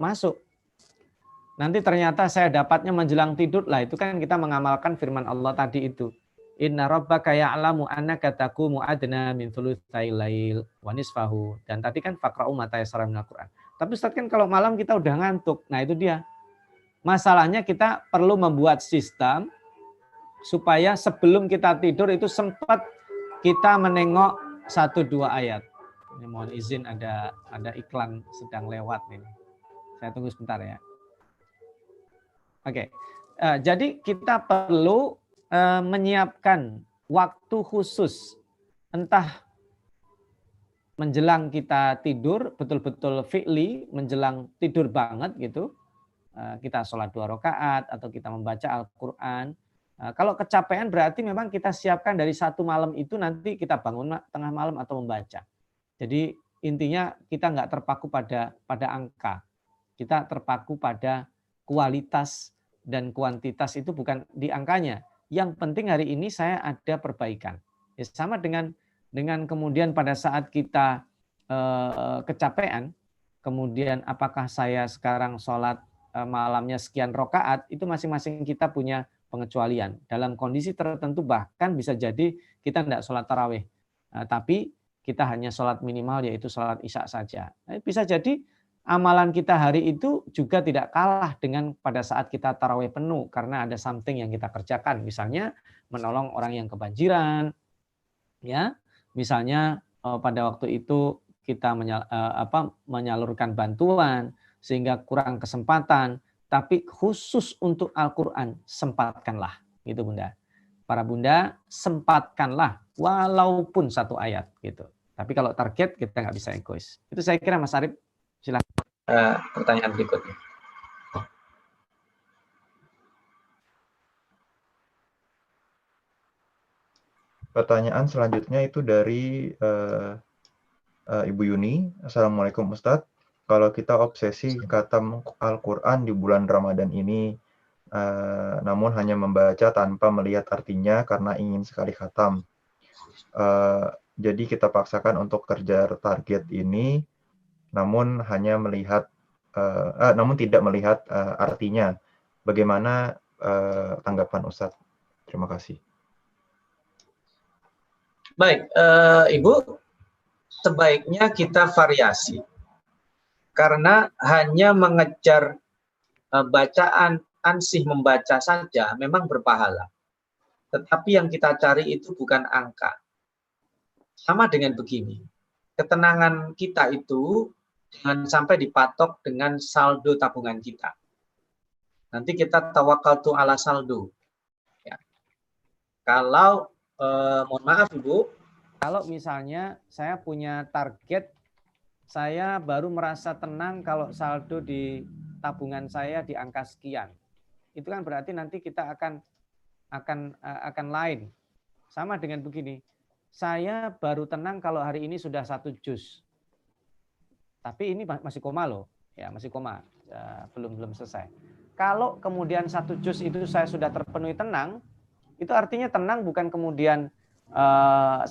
Nanti ternyata saya dapatnya menjelang tidur, lah itu kan kita mengamalkan firman Allah tadi itu. Inna rabbaka ya'lamu annaka taqumu adna min thulutsail lail wa nisfahu. Dan tadi kan faqra'u ma tayassara minal Qur'an. Tapi Ustaz kan kalau malam kita udah ngantuk. Nah itu dia. Masalahnya kita perlu membuat sistem supaya sebelum kita tidur itu sempat kita menengok 1-2 ayat. Ini mohon izin ada iklan sedang lewat nih. Saya tunggu sebentar ya. Oke. Jadi kita perlu menyiapkan waktu khusus, entah menjelang kita tidur, betul-betul fi'li, menjelang tidur banget gitu. Kita sholat 2 rakaat atau kita membaca Al-Quran. Kalau kecapean berarti memang kita siapkan dari satu malam itu nanti kita bangun tengah malam atau membaca. Jadi intinya kita nggak terpaku pada angka. Kita terpaku pada kualitas dan kuantitas itu bukan di angkanya. Yang penting hari ini saya ada perbaikan. Ya, sama dengan kemudian pada saat kita kecapean, kemudian apakah saya sekarang sholat malamnya sekian rakaat, itu masing-masing kita punya pengecualian. Dalam kondisi tertentu bahkan bisa jadi kita tidak sholat tarawih. Tapi kita hanya sholat minimal yaitu sholat isya saja. Bisa jadi amalan kita hari itu juga tidak kalah dengan pada saat kita tarawih penuh karena ada something yang kita kerjakan. Misalnya menolong orang yang kebanjiran, ya. Misalnya pada waktu itu kita menyalurkan bantuan sehingga kurang kesempatan. Tapi khusus untuk Al-Quran sempatkanlah, gitu Bunda. Para Bunda sempatkanlah walaupun 1 ayat gitu. Tapi kalau target kita nggak bisa egois. Itu saya kira Mas Arif, silakan. Pertanyaan berikutnya. Pertanyaan selanjutnya itu dari Ibu Yuni. Assalamualaikum Ustadz. Kalau kita obsesi khatam Al-Quran di bulan Ramadan ini, namun hanya membaca tanpa melihat artinya karena ingin sekali khatam. Jadi kita paksakan untuk kejar target ini, namun hanya melihat, namun tidak melihat artinya. Bagaimana tanggapan Ustadz? Terima kasih. Baik, Ibu, sebaiknya kita variasi. Karena hanya mengejar bacaan ansih membaca saja memang berpahala. Tetapi yang kita cari itu bukan angka. Sama dengan begini, ketenangan kita itu jangan sampai dipatok dengan saldo tabungan kita. Nanti kita tawakaltu ala saldo. Ya. Kalau, mohon maaf Ibu, kalau misalnya saya punya target, saya baru merasa tenang kalau saldo di tabungan saya di angka sekian. Itu kan berarti nanti kita akan lain. Sama dengan begini. Saya baru tenang kalau hari ini sudah 1 juz. Tapi ini masih koma loh. Ya, masih koma. Belum selesai. Kalau kemudian 1 juz itu saya sudah terpenuhi tenang, itu artinya tenang bukan kemudian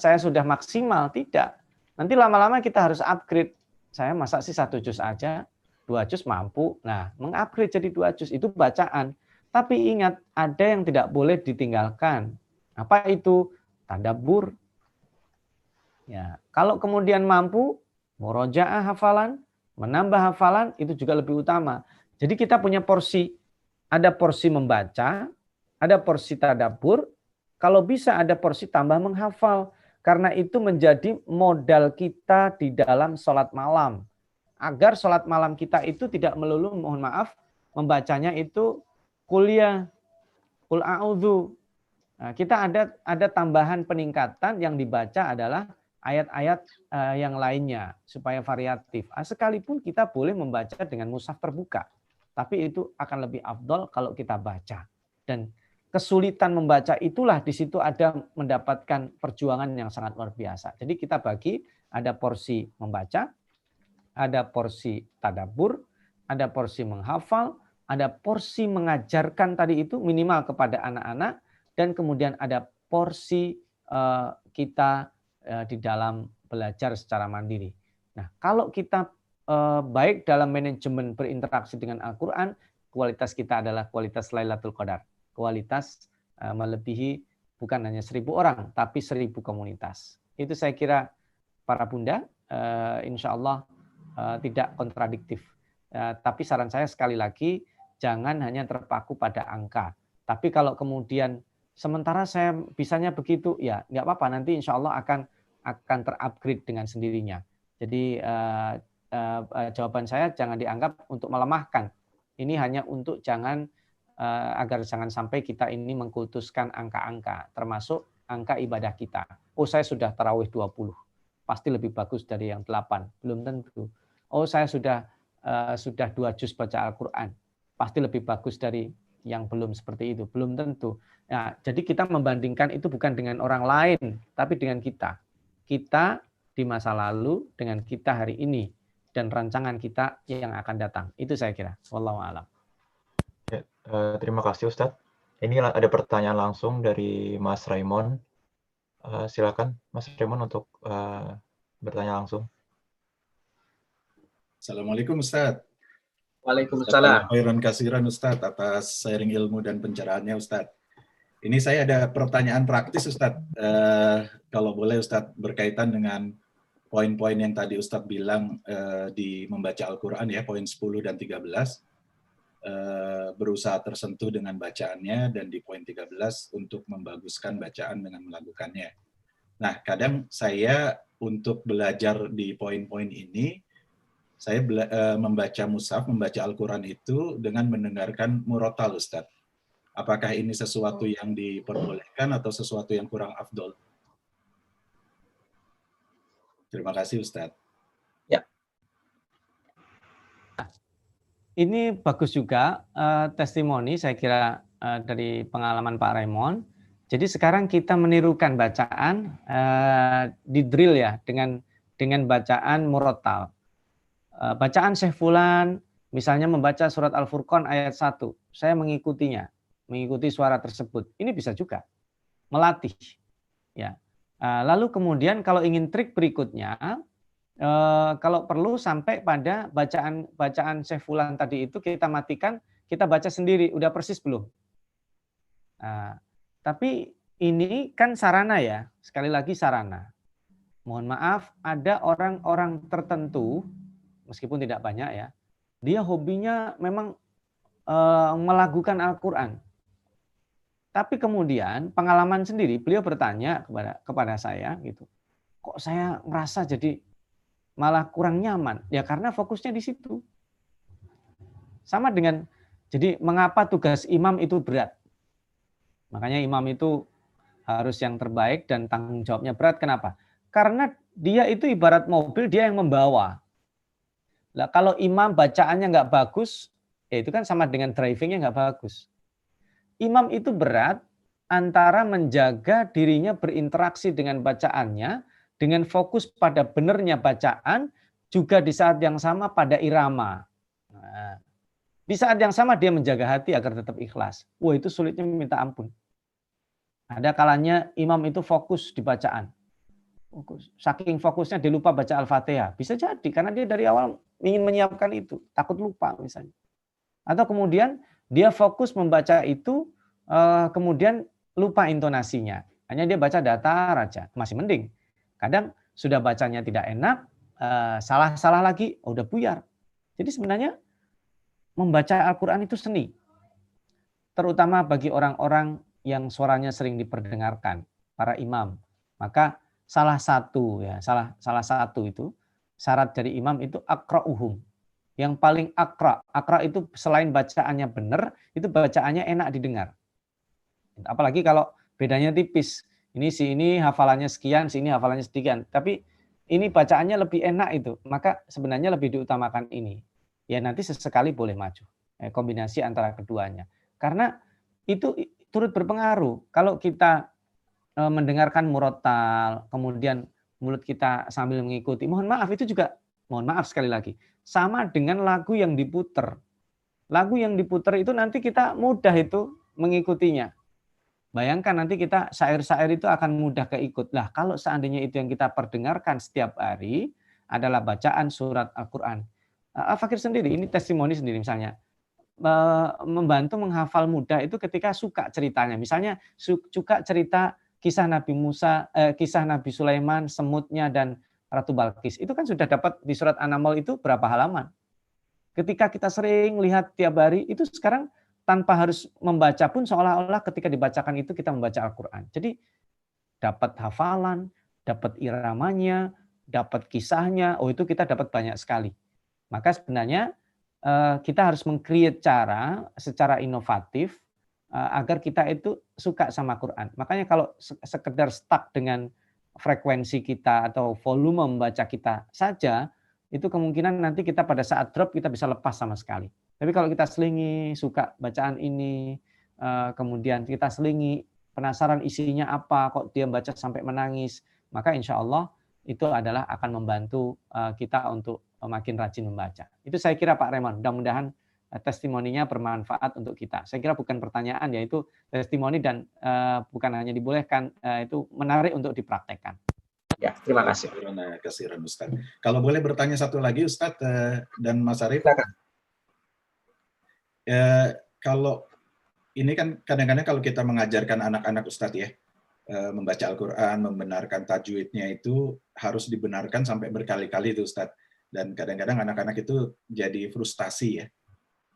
saya sudah maksimal, tidak. Nanti lama-lama kita harus upgrade. Saya masa sih 1 juz aja, 2 juz mampu. Nah, mengupgrade jadi 2 juz itu bacaan. Tapi ingat, ada yang tidak boleh ditinggalkan. Apa itu? Tadabbur. Ya, kalau kemudian mampu, murojaah hafalan, menambah hafalan, itu juga lebih utama. Jadi kita punya porsi. Ada porsi membaca, ada porsi tadabbur. Kalau bisa ada porsi tambah menghafal. Karena itu menjadi modal kita di dalam sholat malam. Agar sholat malam kita itu tidak melulu, mohon maaf, membacanya itu kuliah, kul a'udzu. Nah, kita ada tambahan peningkatan yang dibaca adalah ayat-ayat yang lainnya supaya variatif. Sekalipun kita boleh membaca dengan mushaf terbuka, tapi itu akan lebih afdol kalau kita baca. Dan kesulitan membaca itulah di situ ada mendapatkan perjuangan yang sangat luar biasa. Jadi kita bagi, ada porsi membaca, ada porsi tadabbur, ada porsi menghafal, ada porsi mengajarkan tadi itu minimal kepada anak-anak, dan kemudian ada porsi kita di dalam belajar secara mandiri. Nah, kalau kita baik dalam manajemen berinteraksi dengan Al-Quran, kualitas kita adalah kualitas Lailatul Qadar. Kualitas melebihi bukan hanya 1.000 orang, tapi 1.000 komunitas. Itu saya kira para bunda, insya Allah tidak kontradiktif. Tapi saran saya sekali lagi, jangan hanya terpaku pada angka. Tapi kalau kemudian sementara saya bisanya begitu, ya nggak apa-apa, nanti insya Allah akan terupgrade dengan sendirinya. Jadi jawaban saya jangan dianggap untuk melemahkan. Ini hanya untuk agar jangan sampai kita ini mengkultuskan angka-angka, termasuk angka ibadah kita. Oh, saya sudah tarawih 20, pasti lebih bagus dari yang 8. Belum tentu. Oh, saya sudah 2 juz baca Al-Quran, pasti lebih bagus dari yang belum seperti itu. Belum tentu. Nah, jadi kita membandingkan itu bukan dengan orang lain, tapi dengan kita. Kita di masa lalu dengan kita hari ini, dan rancangan kita yang akan datang. Itu saya kira. Wallahu a'lam. Ya, terima kasih Ustadz. Ini ada pertanyaan langsung dari Mas Raymond. Silakan Mas Raymond untuk bertanya langsung. Assalamualaikum Ustadz. Waalaikumsalam. Khairan kasiran Ustadz atas sharing ilmu dan pencerahannya Ustadz. Ini saya ada pertanyaan praktis Ustadz. Kalau boleh Ustadz, berkaitan dengan poin-poin yang tadi Ustadz bilang di membaca Al-Quran ya, poin 10 dan 13. Berusaha tersentuh dengan bacaannya, dan di poin 13 untuk membaguskan bacaan dengan melakukannya. Nah, kadang saya untuk belajar di poin-poin ini, saya membaca mushaf, membaca Al-Quran itu dengan mendengarkan murotal, Ustadz. Apakah ini sesuatu yang diperbolehkan atau sesuatu yang kurang afdol? Terima kasih, Ustadz. Ya. Ini bagus juga testimoni saya kira dari pengalaman Pak Raymond. Jadi sekarang kita menirukan bacaan di drill ya dengan bacaan murotal. Bacaan Syekh Fulan misalnya membaca surat Al-Furqan ayat 1. Saya mengikutinya, mengikuti suara tersebut. Ini bisa juga melatih ya. Lalu kemudian kalau ingin trik berikutnya, kalau perlu sampai pada bacaan Syekh Fulan tadi itu kita matikan, kita baca sendiri, udah persis belum? Tapi ini kan sarana ya, sekali lagi sarana. Mohon maaf, ada orang-orang tertentu, meskipun tidak banyak ya, dia hobinya memang melakukan Al-Quran. Tapi kemudian pengalaman sendiri, beliau bertanya kepada saya gitu, kok saya ngerasa jadi malah kurang nyaman? Ya karena fokusnya di situ. Sama dengan, jadi mengapa tugas imam itu berat? Makanya imam itu harus yang terbaik dan tanggung jawabnya berat. Kenapa? Karena dia itu ibarat mobil, dia yang membawa. Nah, kalau imam bacaannya nggak bagus, ya itu kan sama dengan drivingnya nggak bagus. Imam itu berat antara menjaga dirinya berinteraksi dengan bacaannya, dengan fokus pada benarnya bacaan, juga di saat yang sama pada irama. Nah, di saat yang sama dia menjaga hati agar tetap ikhlas. Wah, itu sulitnya minta ampun. Ada kalanya imam itu fokus di bacaan. Saking fokusnya dia lupa baca Al-Fatihah. Bisa jadi karena dia dari awal ingin menyiapkan itu, takut lupa misalnya. Atau kemudian dia fokus membaca itu, kemudian lupa intonasinya. Hanya dia baca datar aja, masih mending. Kadang sudah bacanya tidak enak, salah-salah lagi, udah buyar. Jadi sebenarnya membaca Al-Quran itu seni. Terutama bagi orang-orang yang suaranya sering diperdengarkan, para imam. Maka salah satu itu syarat dari imam itu akra'uhum. Yang paling akra itu selain bacaannya benar, itu bacaannya enak didengar. Apalagi kalau bedanya tipis. Ini si ini hafalannya sekian, si ini hafalannya sekian. Tapi ini bacaannya lebih enak itu. Maka sebenarnya lebih diutamakan ini. Ya nanti sesekali boleh maju. Kombinasi antara keduanya. Karena itu turut berpengaruh. Kalau kita mendengarkan murotal, kemudian mulut kita sambil mengikuti. Mohon maaf, itu juga, mohon maaf sekali lagi, sama dengan lagu yang diputer. Lagu yang diputer itu nanti kita mudah itu mengikutinya. Bayangkan nanti kita syair-syair itu akan mudah keikut. Lah kalau seandainya itu yang kita perdengarkan setiap hari adalah bacaan surat Al-Quran. Al-Fakir sendiri, ini testimoni sendiri misalnya, membantu menghafal mudah itu ketika suka ceritanya. Misalnya suka cerita kisah Nabi Musa, kisah Nabi Sulaiman, semutnya dan Ratu Balkis. Itu kan sudah dapat di surat An-Naml itu berapa halaman. Ketika kita sering lihat tiap hari, itu sekarang tanpa harus membaca pun seolah-olah ketika dibacakan itu kita membaca Al-Quran. Jadi dapat hafalan, dapat iramanya, dapat kisahnya, itu kita dapat banyak sekali. Maka sebenarnya kita harus meng-create cara secara inovatif agar kita itu suka sama Quran. Makanya kalau sekedar stuck dengan frekuensi kita atau volume membaca kita saja, itu kemungkinan nanti kita pada saat drop kita bisa lepas sama sekali. Tapi kalau kita selingi, suka bacaan ini, kemudian kita selingi, penasaran isinya apa, kok dia baca sampai menangis, maka insya Allah itu adalah akan membantu kita untuk makin rajin membaca. Itu saya kira Pak Raymond, mudah-mudahan testimoninya bermanfaat untuk kita. Saya kira bukan pertanyaan, yaitu testimoni dan bukan hanya dibolehkan, itu menarik untuk dipraktekkan. Ya, terima kasih. Terima kasih Ustaz. Kalau boleh bertanya satu lagi Ustaz dan Mas Arief. Kalau ini kan kadang-kadang kalau kita mengajarkan anak-anak Ustadz ya, membaca Al-Quran, membenarkan tajwidnya itu harus dibenarkan sampai berkali-kali itu Ustadz. Dan kadang-kadang anak-anak itu jadi frustasi ya.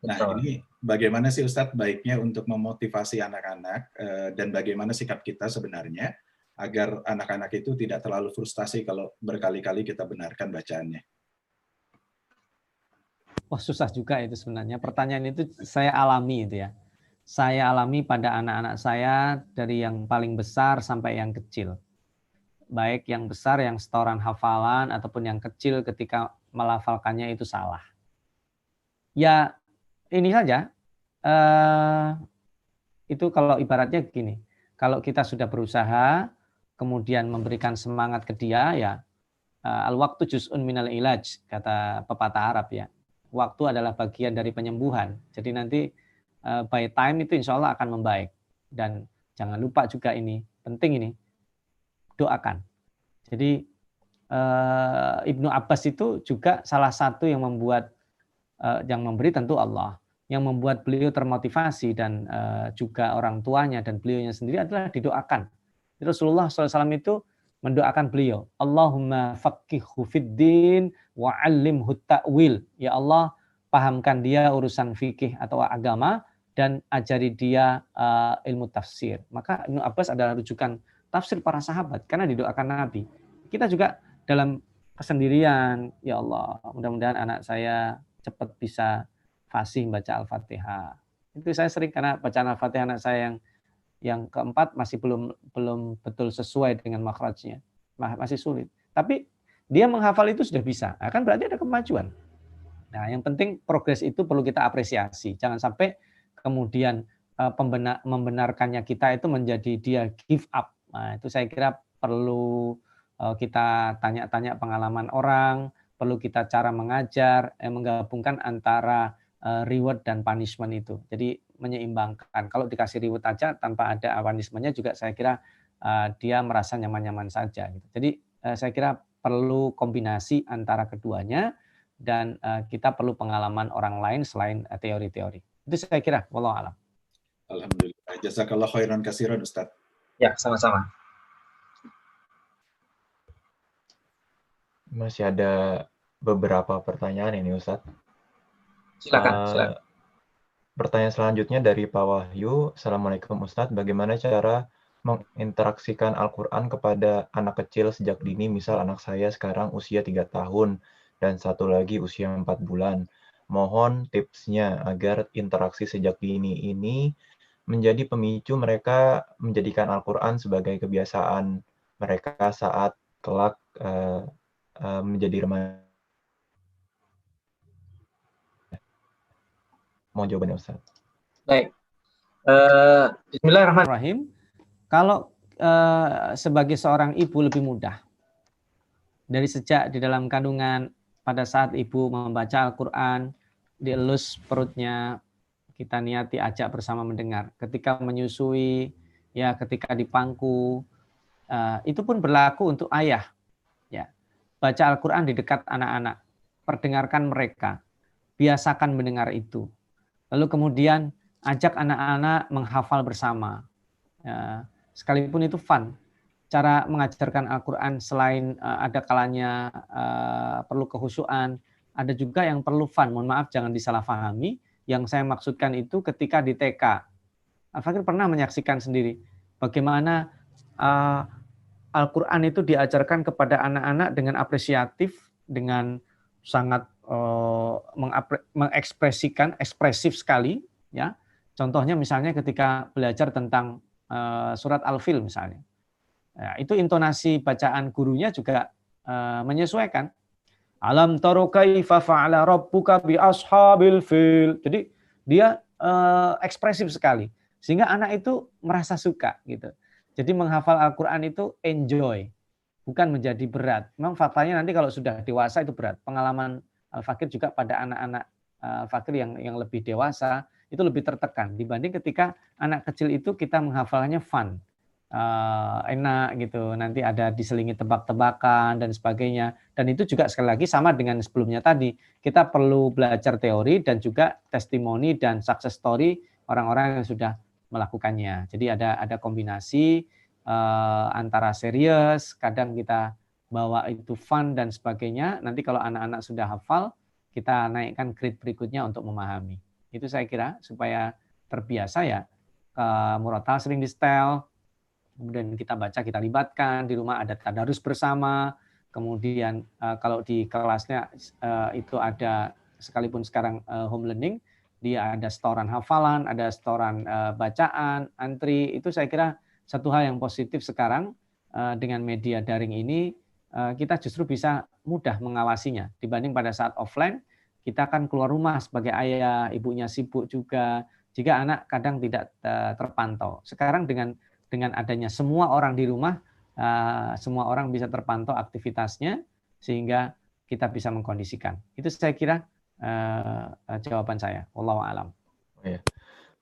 Nah ini bagaimana sih Ustadz baiknya untuk memotivasi anak-anak dan bagaimana sikap kita sebenarnya agar anak-anak itu tidak terlalu frustasi kalau berkali-kali kita benarkan bacaannya? Wah susah juga itu sebenarnya. Pertanyaan itu saya alami itu ya. Saya alami pada anak-anak saya dari yang paling besar sampai yang kecil. Baik yang besar yang setoran hafalan ataupun yang kecil ketika melafalkannya itu salah. Ya ini saja. Itu kalau ibaratnya gini. Kalau kita sudah berusaha kemudian memberikan semangat ke dia ya, al-waqtu juz'un minal ilaj kata pepatah Arab ya. Waktu adalah bagian dari penyembuhan. Jadi nanti by time itu insya Allah akan membaik. Dan jangan lupa juga ini, penting ini, doakan. Jadi Ibnu Abbas itu juga salah satu yang membuat, yang memberi tentu Allah. Yang membuat beliau termotivasi dan juga orang tuanya dan beliaunya sendiri adalah didoakan. Rasulullah SAW itu mendoakan beliau, Allahumma faqihhu fiddin wa 'allimhu ta'wil. Ya Allah, pahamkan dia urusan fikih atau agama dan ajari dia ilmu tafsir. Maka Ibnu Abbas adalah rujukan tafsir para sahabat karena didoakan Nabi. Kita juga dalam kesendirian, ya Allah, mudah-mudahan anak saya cepat bisa fasih baca Al-Fatihah. Itu saya sering karena bacaan Al-Fatihah anak saya yang keempat masih belum betul sesuai dengan makhrajnya, masih sulit. Tapi dia menghafal itu sudah bisa, nah, kan berarti ada kemajuan. Nah, yang penting progres itu perlu kita apresiasi. Jangan sampai kemudian membenarkannya kita itu menjadi dia give up. Nah, itu saya kira perlu kita tanya-tanya pengalaman orang, perlu kita cara mengajar, menggabungkan antara reward dan punishment itu. Jadi menyeimbangkan. Kalau dikasih reward aja tanpa ada punishment-nya juga saya kira dia merasa nyaman-nyaman saja. Gitu. Jadi saya kira perlu kombinasi antara keduanya dan kita perlu pengalaman orang lain selain teori-teori. Itu saya kira. Wallahu a'lam. Alhamdulillah. Jazakallah khairan katsiran Ustaz. Ya, sama-sama. Masih ada beberapa pertanyaan ini Ustaz. Silakan. Pertanyaan selanjutnya dari Pak Wahyu. Assalamualaikum Ustadz, bagaimana cara menginteraksikan Al-Quran kepada anak kecil sejak dini, misal anak saya sekarang usia 3 tahun dan satu lagi usia 4 bulan. Mohon tipsnya agar interaksi sejak dini ini menjadi pemicu mereka menjadikan Al-Quran sebagai kebiasaan mereka saat kelak menjadi remaja? Mohon jawabannya, Ustaz. Baik. Bismillahirrahmanirrahim. Rahim. Kalau sebagai seorang ibu lebih mudah. Dari sejak di dalam kandungan, pada saat ibu membaca Al-Quran, dielus perutnya, kita niati ajak bersama mendengar. Ketika menyusui, ya ketika dipangku, itu pun berlaku untuk ayah. Ya, baca Al-Quran di dekat anak-anak, perdengarkan mereka, biasakan mendengar itu. Lalu kemudian ajak anak-anak menghafal bersama. Ya, sekalipun itu fun. Cara mengajarkan Al-Quran selain ada kalanya perlu kehusuan, ada juga yang perlu fun. Mohon maaf, jangan disalahpahami. Yang saya maksudkan itu ketika di TK. Al-Fakir pernah menyaksikan sendiri bagaimana Al-Quran itu diajarkan kepada anak-anak dengan apresiatif, dengan sangat mengekspresikan, ekspresif sekali. Ya, contohnya misalnya ketika belajar tentang surat Al-Fil misalnya. Ya, itu intonasi bacaan gurunya juga menyesuaikan. Alam taro kaifa fa'ala rabbuka bi ashabil fil. Jadi dia ekspresif sekali sehingga anak itu merasa suka gitu. Jadi menghafal Al-Qur'an itu enjoy, bukan menjadi berat. Memang faktanya nanti kalau sudah dewasa itu berat. Pengalaman Al-Fakir juga pada anak-anak Al-Fakir yang lebih dewasa itu lebih tertekan dibanding ketika anak kecil itu kita menghafalnya fun. Enak gitu, nanti ada diselingi tebak-tebakan dan sebagainya. Dan itu juga sekali lagi sama dengan sebelumnya tadi, kita perlu belajar teori dan juga testimoni dan success story orang-orang yang sudah melakukannya. Jadi ada kombinasi antara serius, kadang kita bawa itu fun dan sebagainya. Nanti kalau anak-anak sudah hafal, kita naikkan grade berikutnya untuk memahami. Itu saya kira supaya terbiasa ya, murotal sering di setel, kemudian kita baca, kita libatkan, di rumah ada tadarus bersama, kemudian kalau di kelasnya itu ada, sekalipun sekarang home learning, dia ada setoran hafalan, ada setoran bacaan, antri, itu saya kira satu hal yang positif sekarang dengan media daring ini, kita justru bisa mudah mengawasinya, dibanding pada saat offline, kita akan keluar rumah sebagai ayah, ibunya sibuk juga, jika anak kadang tidak terpantau. Sekarang dengan adanya semua orang di rumah, semua orang bisa terpantau aktivitasnya, sehingga kita bisa mengkondisikan. Itu saya kira jawaban saya. Wallahu a'lam. Ya.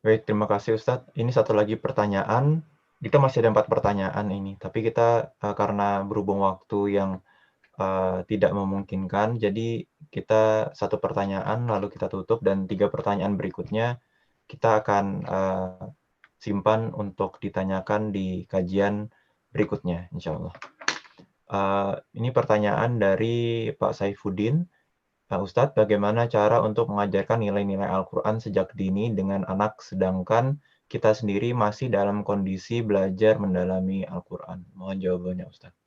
Baik, terima kasih Ustadz. Ini satu lagi pertanyaan. Kita masih ada 4 pertanyaan ini, tapi kita karena berhubung waktu yang tidak memungkinkan, jadi kita 1 pertanyaan lalu kita tutup, dan 3 pertanyaan berikutnya kita akan simpan untuk ditanyakan di kajian berikutnya, insya Allah. Ini pertanyaan dari Pak Saifuddin. Ustadz, bagaimana cara untuk mengajarkan nilai-nilai Al-Quran sejak dini dengan anak, sedangkan kita sendiri masih dalam kondisi belajar mendalami Al-Quran? Mohon jawabannya, Ustadz.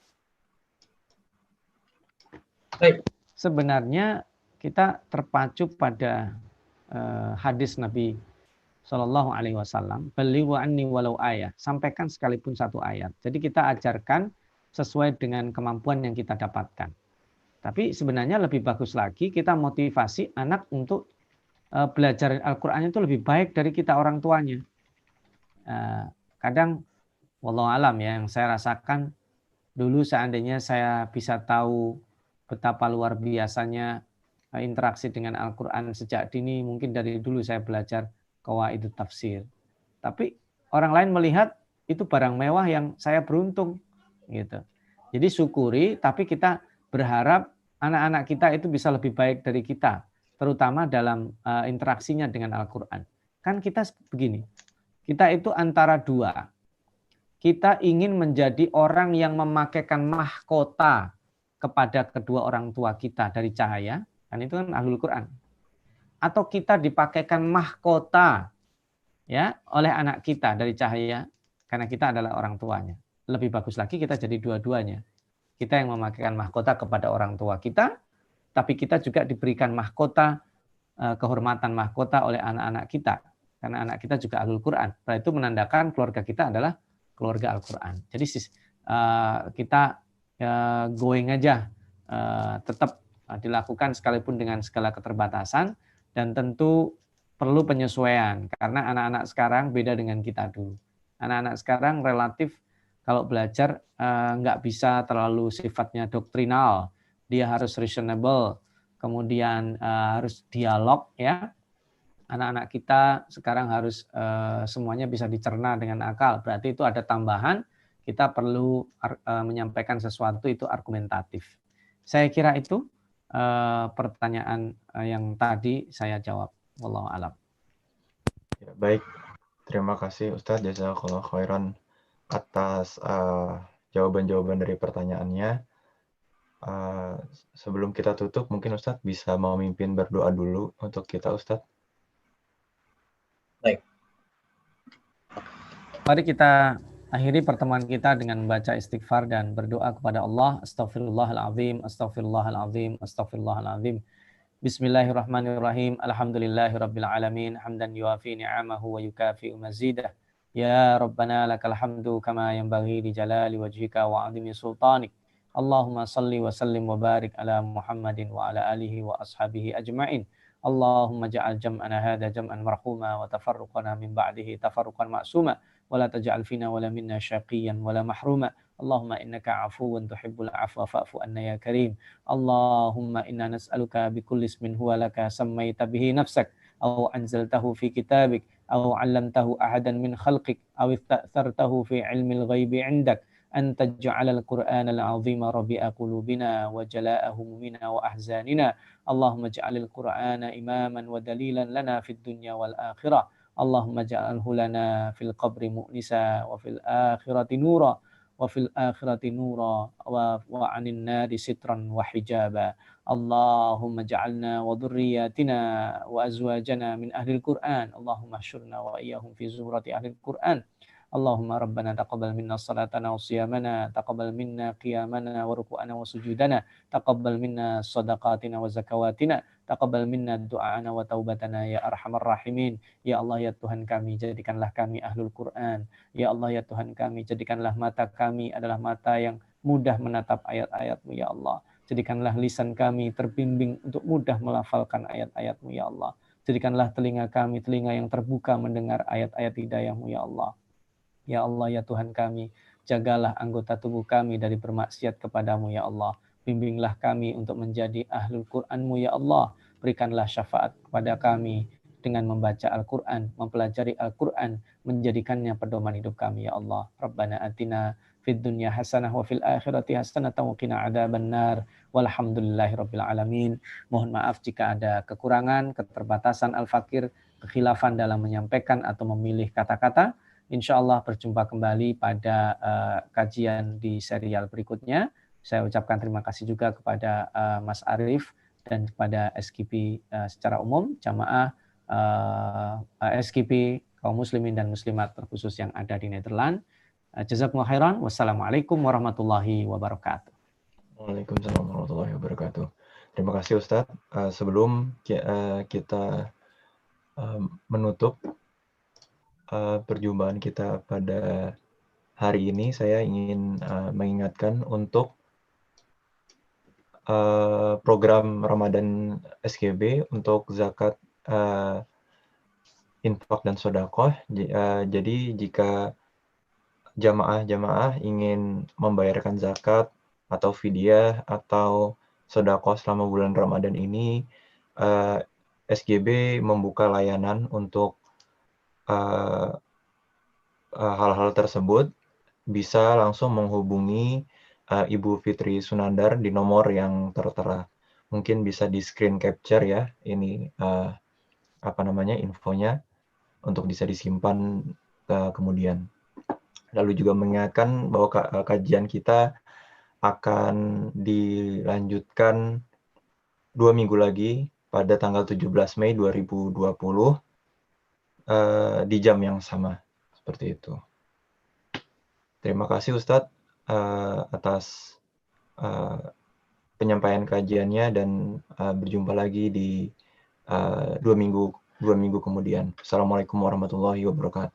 Baik. Sebenarnya kita terpacu pada hadis Nabi Shallallahu Alaihi Wasallam, "Balighu anni walau ayat", sampaikan sekalipun 1 ayat. Jadi kita ajarkan sesuai dengan kemampuan yang kita dapatkan. Tapi sebenarnya lebih bagus lagi kita motivasi anak untuk belajar Al-Quran itu lebih baik dari kita orang tuanya. Kadang, wallahu alam ya, yang saya rasakan dulu seandainya saya bisa tahu betapa luar biasanya interaksi dengan Al-Quran sejak dini, mungkin dari dulu saya belajar qawaidut tafsir. Tapi orang lain melihat itu barang mewah yang saya beruntung gitu. Jadi syukuri, tapi kita berharap anak-anak kita itu bisa lebih baik dari kita, terutama dalam interaksinya dengan Al-Quran. Kan kita begini, kita itu antara 2. Kita ingin menjadi orang yang memakaikan mahkota kepada kedua orang tua kita dari cahaya, kan itu kan Ahlul Quran. Atau kita dipakaikan mahkota ya oleh anak kita dari cahaya, karena kita adalah orang tuanya. Lebih bagus lagi kita jadi dua-duanya. Kita yang memakaikan mahkota kepada orang tua kita, tapi kita juga diberikan mahkota, kehormatan mahkota oleh anak-anak kita. karena anak kita juga ahlul Quran. Nah, itu menandakan keluarga kita adalah keluarga Al-Quran. Jadi kita going aja, tetap dilakukan sekalipun dengan segala keterbatasan, dan tentu perlu penyesuaian karena anak-anak sekarang beda dengan kita dulu. Anak-anak sekarang relatif kalau belajar nggak bisa terlalu sifatnya doktrinal, dia harus reasonable, kemudian harus dialog ya. Anak-anak kita sekarang harus semuanya bisa dicerna dengan akal. Berarti itu ada tambahan, kita perlu menyampaikan sesuatu itu argumentatif. Saya kira itu pertanyaan yang tadi saya jawab. Wallahu a'lam. Ya, baik, terima kasih Ustadz Jazakallah khairan atas jawaban-jawaban dari pertanyaannya. Sebelum kita tutup, mungkin Ustadz bisa memimpin berdoa dulu untuk kita, Ustadz. Baik. Mari kita akhiri pertemuan kita dengan membaca istighfar dan berdoa kepada Allah. Astaghfirullahaladzim, astaghfirullahaladzim, astaghfirullahaladzim. Bismillahirrahmanirrahim. Alhamdulillahirabbil alamin. Hamdan yuafi ni'amahu wa yukafi'u mazidah. Ya Rabbana lakal hamdu kama yanbaghi li jalali wajhika wa 'azimi sultanik. Allahumma salli wa sallim wa barik ala Muhammadin wa ala alihi wa ashabihi ajma'in. Allahumma ja'al jam'ana hadha jam'an marhuma wa tafarruqana min ba'dihi tafarruqan ma'suma wa la taj'al fina wa la minna syaqiyan wa la mahruma. Allahumma innaka afuwun tuhibbul afwa fa'fu anna ya karim. Allahumma inna nas'aluka bikulli ismin huwa laka sammaita bihi nafsak aw anzaltahu fi kitabik aw 'allamtahu ahadan min khalqik aw ista'thartahu fi 'ilmil ghaibi 'indak an taj'alal qur'anal 'azima rabi'a qulubina wa jalaa'a humumina wa ahzanina. Allahumma ij'alil qur'ana imaman wa dalilan lana fid dunya wal akhirah. Allahumma ij'alhu lana fil qabri mu'nisa wa fil akhirati nura wa fil akhirati nura wa 'anil nari sitran wa hijaba. Allahumma ja'alna wa dhurriyyatina wa azwajana min ahlil Qur'an. Allahumma ahsyurna wa iyyahum fi zumrati ahlil Qur'an. Allahumma rabbana taqabbal minna salatana wa siyamana, taqabbal minna qiyamana wa ruku'ana wa sujudana, taqabbal minna sadaqatina wa zakawatina, taqabbal minna du'ana wa taubatana ya arhamar rahimin. Ya Allah ya Tuhan kami, jadikanlah kami ahlul Quran. Ya Allah ya Tuhan kami, jadikanlah mata kami adalah mata yang mudah menatap ayat-ayat-Mu ya Allah. Jadikanlah lisan kami terbimbing untuk mudah melafalkan ayat-ayat-Mu ya Allah. Jadikanlah telinga kami telinga yang terbuka mendengar ayat-ayat hidayah-Mu ya Allah. Ya Allah ya Tuhan kami, jagalah anggota tubuh kami dari bermaksiat kepadamu ya Allah. Bimbinglah kami untuk menjadi ahlul Quran-Mu ya Allah. Berikanlah syafaat kepada kami dengan membaca Al-Quran, mempelajari Al-Quran, menjadikannya pedoman hidup kami ya Allah. Rabbana atina fid dunya hasanah wa fil akhirati hasanah wa qina adzabannar. Walhamdulillahirabbil alamin. Mohon maaf jika ada kekurangan, keterbatasan al-fakir, kekhilafan dalam menyampaikan atau memilih kata-kata. Insya Allah berjumpa kembali pada kajian di serial berikutnya. Saya ucapkan terima kasih juga kepada Mas Arief dan kepada SKP secara umum, jamaah SKP kaum muslimin dan muslimat terkhusus yang ada di Nederland. Jazakumullah khairan. Wassalamualaikum warahmatullahi wabarakatuh. Waalaikumsalam warahmatullahi wabarakatuh. Terima kasih Ustadz. Sebelum kita menutup perjumpaan kita pada hari ini, saya ingin mengingatkan untuk program Ramadan SKB untuk zakat, infak dan sedekah. Jadi jika jamaah-jamaah ingin membayarkan zakat atau fidyah atau sedekah selama bulan Ramadan ini, SKB membuka layanan untuk hal-hal tersebut. Bisa langsung menghubungi Ibu Fitri Sunandar di nomor yang tertera. Mungkin bisa di screen capture ya, ini infonya untuk bisa disimpan kemudian. Lalu juga mengingatkan bahwa kajian kita akan dilanjutkan 2 minggu lagi pada tanggal 17 Mei 2020 di jam yang sama, seperti itu. Terima kasih Ustadz atas penyampaian kajiannya, dan berjumpa lagi di 2 minggu 2 minggu kemudian. Assalamualaikum warahmatullahi wabarakatuh.